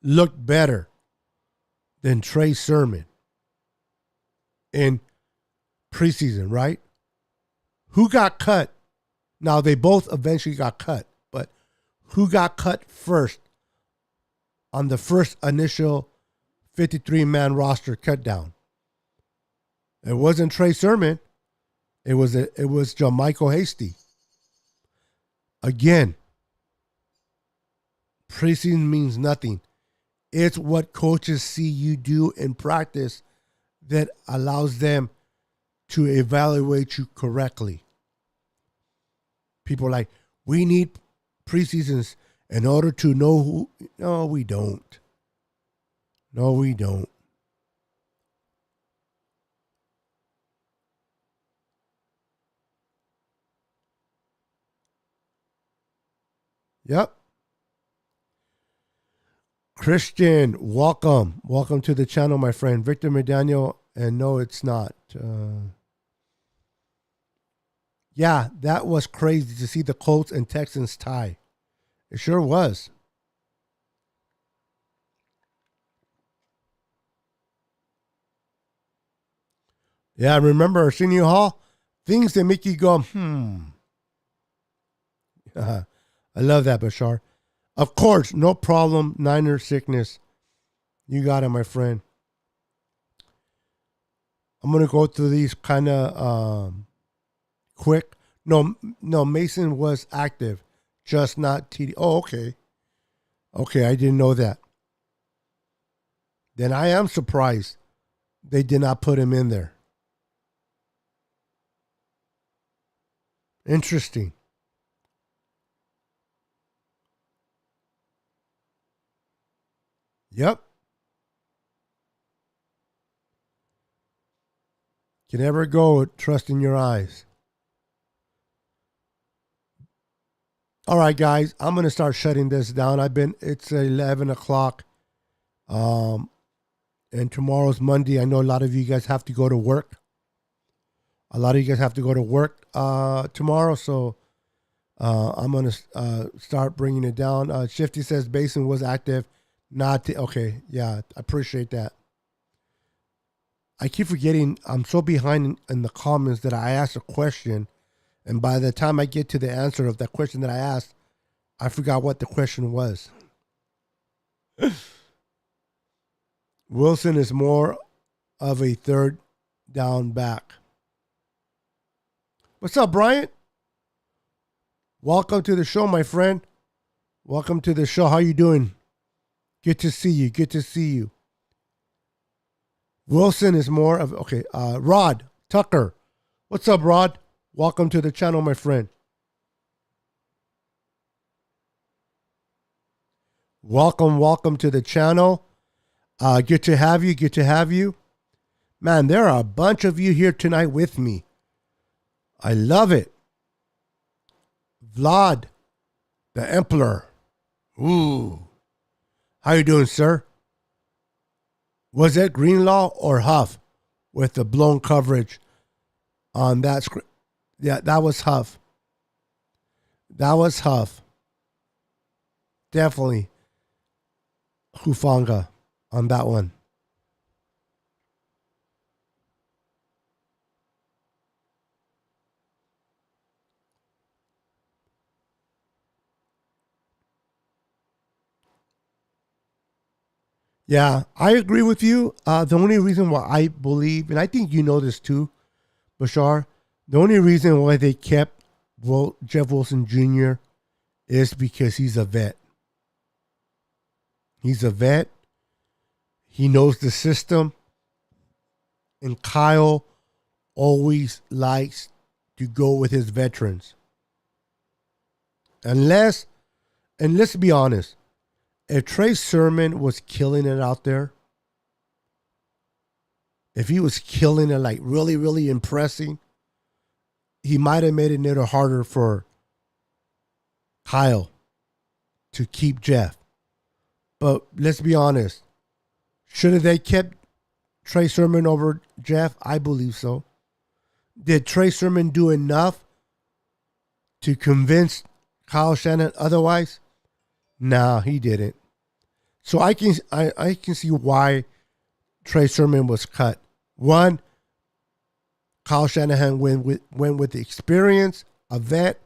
looked better than Trey Sermon in preseason, right? Who got cut? Now, they both eventually got cut, but who got cut first on the first initial 53-man roster cut down. It wasn't Trey Sermon. It was Jermichael Hasty. Again, preseason means nothing. It's what coaches see you do in practice that allows them to evaluate you correctly. People are like, we need preseasons in order to know who. No, we don't. No, we don't. Yep. Christian, welcome. Welcome to the channel, my friend. Victor Medano, and no, it's not. Yeah, that was crazy to see the Colts and Texans tie. It sure was. Yeah, remember Arsenio Hall? Things that make you go, I love that, Bashar. Of course, no problem. Niner sickness. You got it, my friend. I'm going to go through these kind of quick. No, Mason was active, just not TD. Oh, okay. Okay, I didn't know that. Then I am surprised they did not put him in there. Interesting. Yep. You never go trust in your eyes. All right, guys, I'm going to start shutting this down. It's 11 o'clock. And tomorrow's Monday. I know a lot of you guys have to go to work. Tomorrow. So I'm going to start bringing it down. Shifty says Basin was active. Okay. Yeah, I appreciate that. I keep forgetting. I'm so behind in the comments that I asked a question. And by the time I get to the answer of that question that I asked, I forgot what the question was. Wilson is more of a third down back. What's up, Bryant? Welcome to the show, my friend. Welcome to the show. How you doing? Good to see you. Wilson is more of, okay, Rod Tucker. What's up, Rod? Welcome to the channel, my friend. Welcome to the channel. Good to have you. Man, there are a bunch of you here tonight with me. I love it. Vlad, the Emperor. Ooh. How you doing, sir? Was it Greenlaw or Huff with the blown coverage on that screen? Yeah, that was Huff. Definitely Hufanga on that one. Yeah, I agree with you. The only reason why I believe, and I think you know this too, Bashar, the only reason why they kept Jeff Wilson Jr. is because he's a vet. He's a vet. He knows the system. And Kyle always likes to go with his veterans. And let's be honest, if Trey Sermon was killing it out there, if he was killing it, like really, really impressing, he might have made it a little harder for Kyle to keep Jeff. But let's be honest, should have they kept Trey Sermon over Jeff? I believe so. Did Trey Sermon do enough to convince Kyle Shanahan otherwise? No, he didn't. So I can see why Trey Sermon was cut. One, Kyle Shanahan went with the experience, a vet,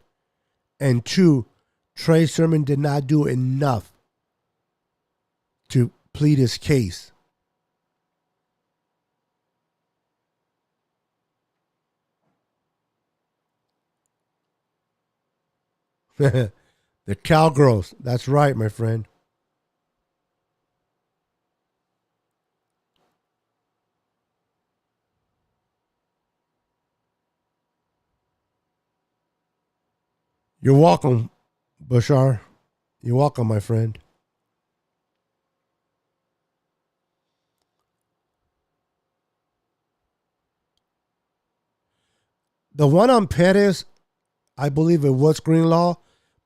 and two, Trey Sermon did not do enough to plead his case. The Cowgirls. That's right, my friend. You're welcome, Bashar. You're welcome, my friend. The one on Perez, I believe it was Greenlaw,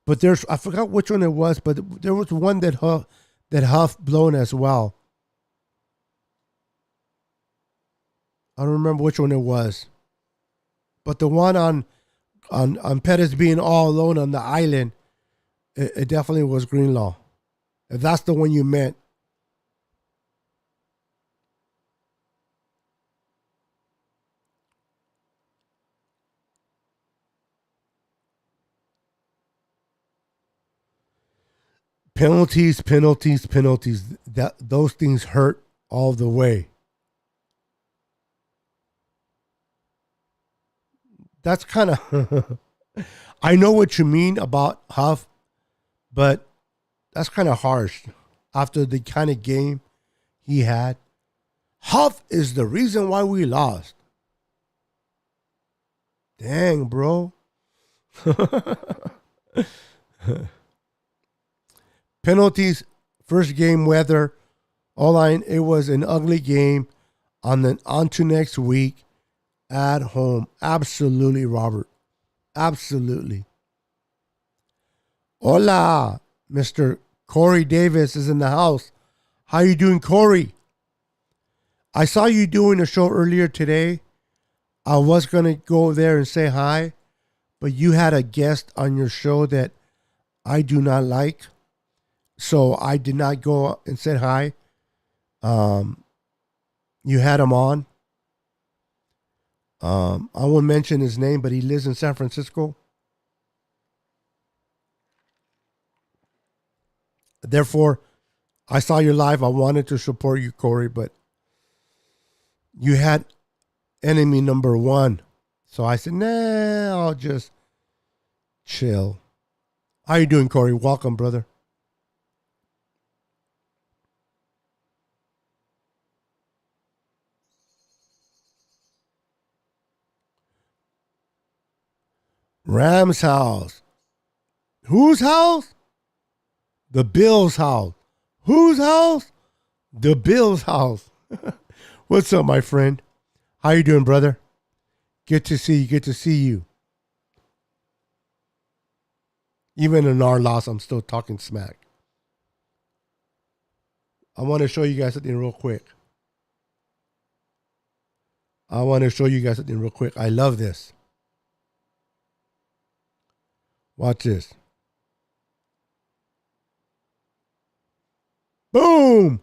but there's I forgot which one it was, but there was one that Huff blown as well. I don't remember which one it was, but the one on Perez being all alone on the island, it definitely was Greenlaw. If that's the one you meant. Penalties, penalties, penalties. That those things hurt all the way. That's kind of I know what you mean about Huff, but that's kind of harsh after the kind of game he had. Huff is the reason why we lost. Dang, bro. Penalties, first game weather. All line, it was an ugly game. On to next week at home. Absolutely, Robert. Absolutely. Hola, Mr. Corey Davis is in the house. How you doing, Corey? I saw you doing a show earlier today. I was going to go there and say hi, but you had a guest on your show that I do not like. So I did not go and say hi. You had him on. I won't mention his name, but he lives in San Francisco. Therefore, I saw you live. I wanted to support you, Corey, but you had enemy number one. So I said, nah, I'll just chill. How you doing, Corey? Welcome, brother. Ram's house. Whose house? The Bill's house. Whose house? The Bill's house. What's up, my friend? How you doing, brother? Good to see you. Good to see you. Even in our loss, I'm still talking smack. I want to show you guys something real quick. I love this. Watch this. Boom!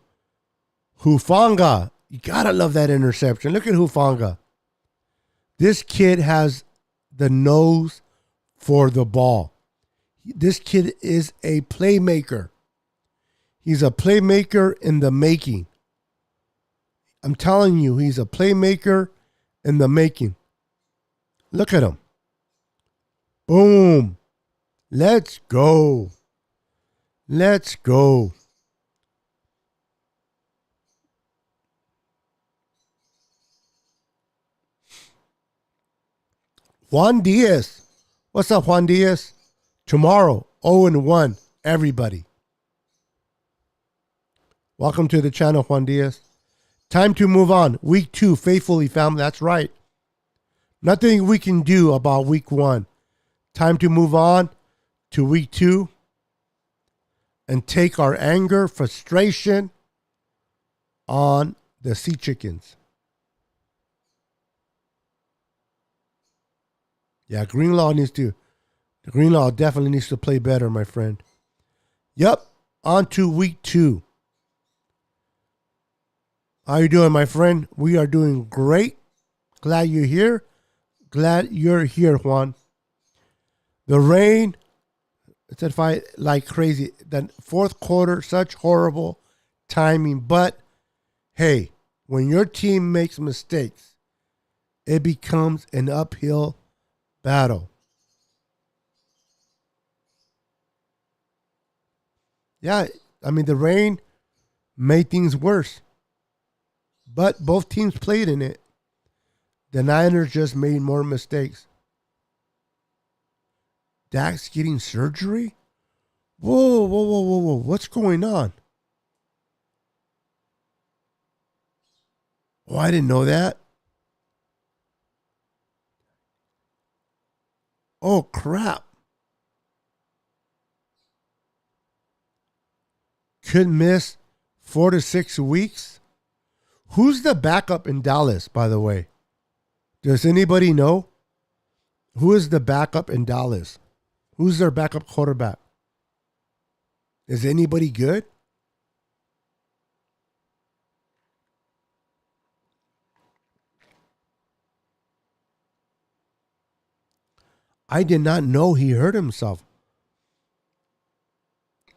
Hufanga. You gotta love that interception. Look at Hufanga. This kid has the nose for the ball. This kid is a playmaker. He's a playmaker in the making. I'm telling you, he's a playmaker in the making. Look at him. Boom. Let's go. Let's go. Juan Diaz. What's up, Juan Diaz? Tomorrow, 0-1, everybody. Welcome to the channel, Juan Diaz. Time to move on. Week 2, faithfully, family. That's right. Nothing we can do about week 1. Time to move on to week 2 and take our anger, frustration on the Sea Chickens. Yeah, Greenlaw definitely needs to play better, my friend. Yep, on to week 2. How you doing, my friend? We are doing great. Glad you're here. Glad you're here, Juan. The rain, it's at fight like crazy. The fourth quarter, such horrible timing. But hey, when your team makes mistakes, it becomes an uphill battle. Yeah, I mean, the rain made things worse. But both teams played in it. The Niners just made more mistakes. Dak's getting surgery? Whoa, whoa, whoa, whoa, whoa. What's going on? Oh, I didn't know that. Oh, crap. Could miss 4 to 6 weeks. Who's the backup in Dallas, by the way? Does anybody know? Who is the backup in Dallas? Who's their backup quarterback? Is anybody good? I did not know he hurt himself.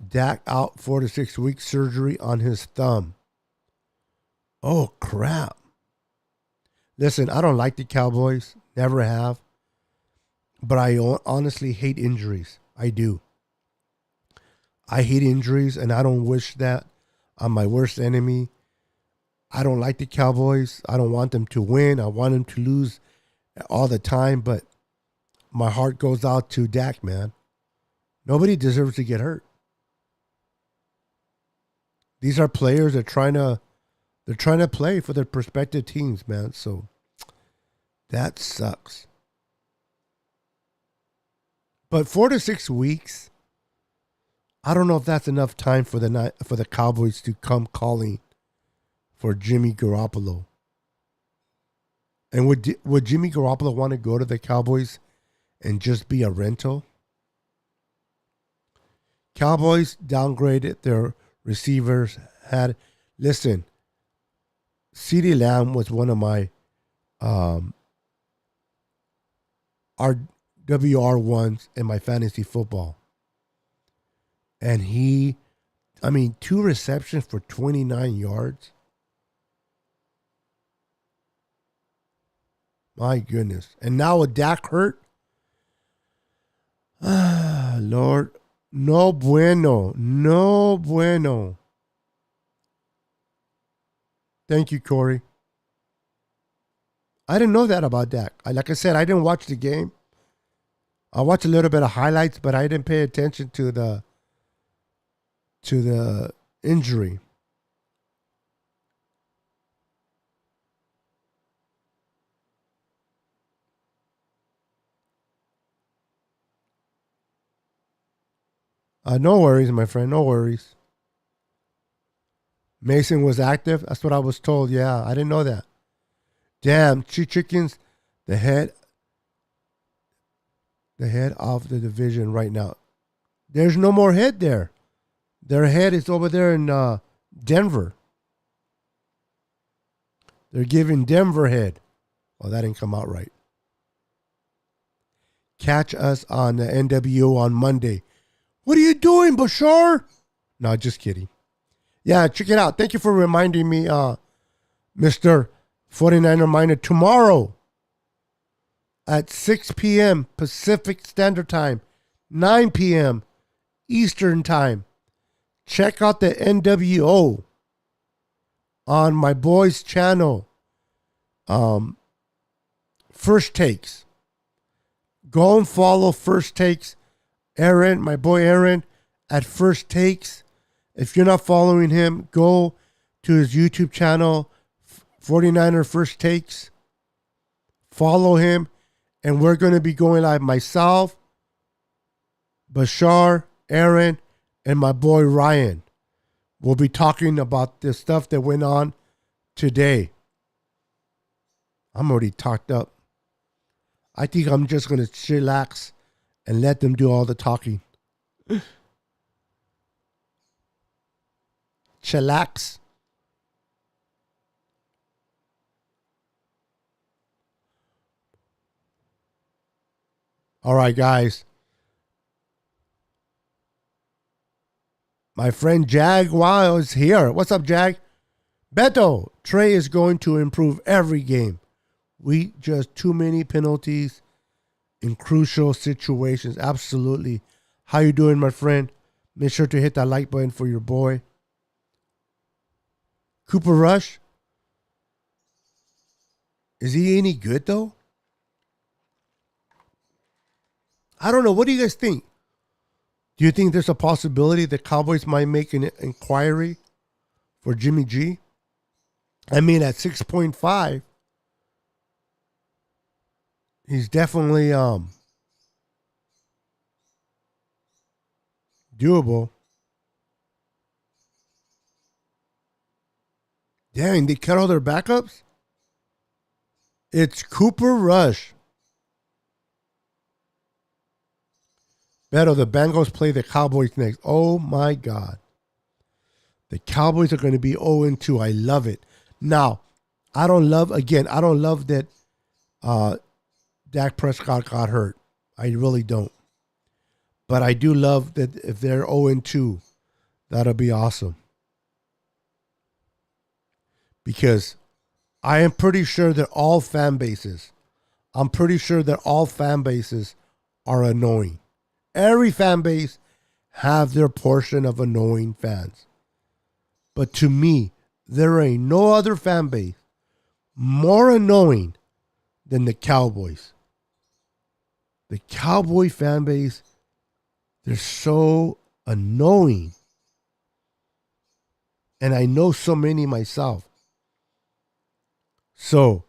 Dak out 4 to 6 weeks, surgery on his thumb. Oh, crap. Listen, I don't like the Cowboys. Never have. But I honestly hate injuries. I do. I hate injuries, and I don't wish that on my worst enemy. I don't like the Cowboys. I don't want them to win. I want them to lose all the time, but my heart goes out to Dak, man. Nobody deserves to get hurt. These are players that they're trying to play for their prospective teams, man. So that sucks. But 4 to 6 weeks, I don't know if that's enough time for the Cowboys to come calling for Jimmy Garoppolo. And would Jimmy Garoppolo want to go to the Cowboys and just be a rental? Cowboys downgraded their receivers. Listen, CeeDee Lamb was one of my RWR1s in my fantasy football. And 2 receptions for 29 yards. My goodness. And now with Dak hurt, Lord, no bueno. No bueno. Thank you, Corey. I didn't know that about Dak. Like I said, I didn't watch the game. I watched a little bit of highlights, but I didn't pay attention to the injury. No worries, my friend. No worries. Mason was active. That's what I was told. Yeah, I didn't know that. Damn, chickens, the head of the division right now. There's no more head there. Their head is over there in Denver. They're giving Denver head. Oh, that didn't come out right. Catch us on the NWO on Monday. What are you doing, Bashar? No, just kidding. Yeah, check it out. Thank you for reminding me, Mr. 49er Miner. Tomorrow at 6 p.m. Pacific Standard Time, 9 p.m. Eastern Time. Check out the NWO on my boy's channel. First Takes. Go and follow First Takes. Aaron, my boy Aaron, at First Takes. If you're not following him, go to his YouTube channel, 49er First Takes. Follow him. And we're going to be going live. Myself, Bashar, Aaron, and my boy Ryan. We'll be talking about the stuff that went on today. I'm already talked up. I think I'm just going to chillax and let them do all the talking. Chillax. All right, guys. My friend Jag Wow is here. What's up, Jag? Beto, Trey is going to improve every game. We just too many penalties in crucial situations. Absolutely. How you doing, my friend? Make sure to hit that like button for your boy. Cooper Rush. Is he any good, though? I don't know. What do you guys think? Do you think there's a possibility the Cowboys might make an inquiry for Jimmy G? I mean, at 6.5, he's definitely doable. Dang, they cut all their backups? It's Cooper Rush. Beto, the Bengals play the Cowboys next. Oh my God. The Cowboys are going to be 0-2. I love it. Now, I don't love that Dak Prescott got hurt. I really don't. But I do love that if they're 0-2, that'll be awesome. Because I am pretty sure that all fan bases are annoying. Every fan base have their portion of annoying fans. But to me, there ain't no other fan base more annoying than the Cowboys. The Cowboy fan base, they're so annoying. And I know so many myself. So,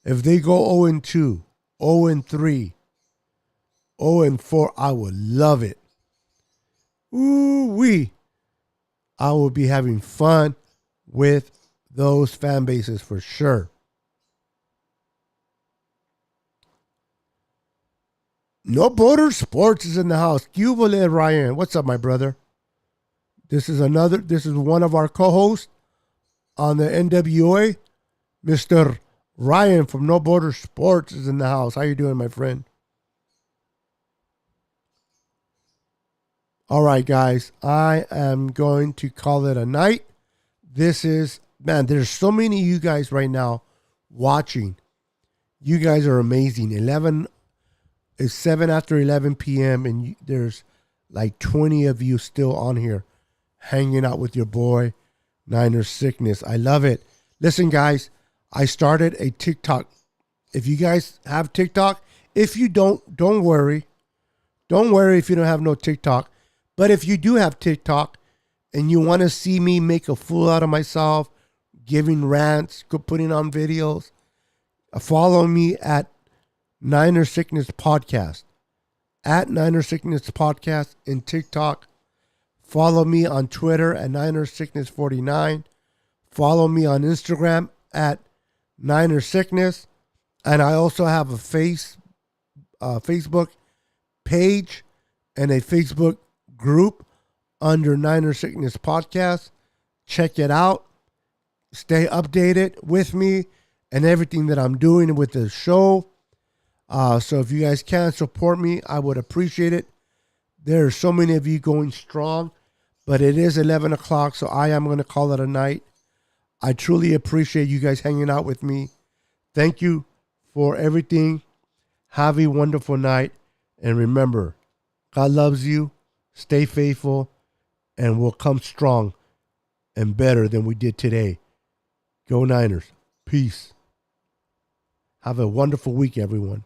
if they go 0-2, 0-3, 0-4, I would love it. Ooh-wee. I will be having fun with those fan bases for sure. No Border Sports is in the house. Cubole Ryan. What's up, my brother? This is one of our co-hosts on the NWA. Mr. Ryan from No Border Sports is in the house. How you doing, my friend? All right, guys. I am going to call it a night. There's so many of you guys right now watching. You guys are amazing. 7 after 11 p.m. and there's like 20 of you still on here hanging out with your boy, Niner Sickness. I love it. Listen, guys, I started a TikTok. If you guys have TikTok, if you don't worry. Don't worry if you don't have no TikTok. But if you do have TikTok and you want to see me make a fool out of myself, giving rants, putting on videos, follow me at Niner Sickness Podcast. At Niner Sickness Podcast in TikTok. Follow me on Twitter at Niner Sickness 49. Follow me on Instagram at Niner Sickness. And I also have a Facebook page and a Facebook group under Niner Sickness Podcast. Check it out. Stay updated with me and everything that I'm doing with the show. So if you guys can support me, I would appreciate it. There are so many of you going strong, but it is 11 o'clock, so I am going to call it a night. I truly appreciate you guys hanging out with me. Thank you for everything. Have a wonderful night. And remember, God loves you. Stay faithful, and we'll come strong and better than we did today. Go Niners. Peace. Have a wonderful week, everyone.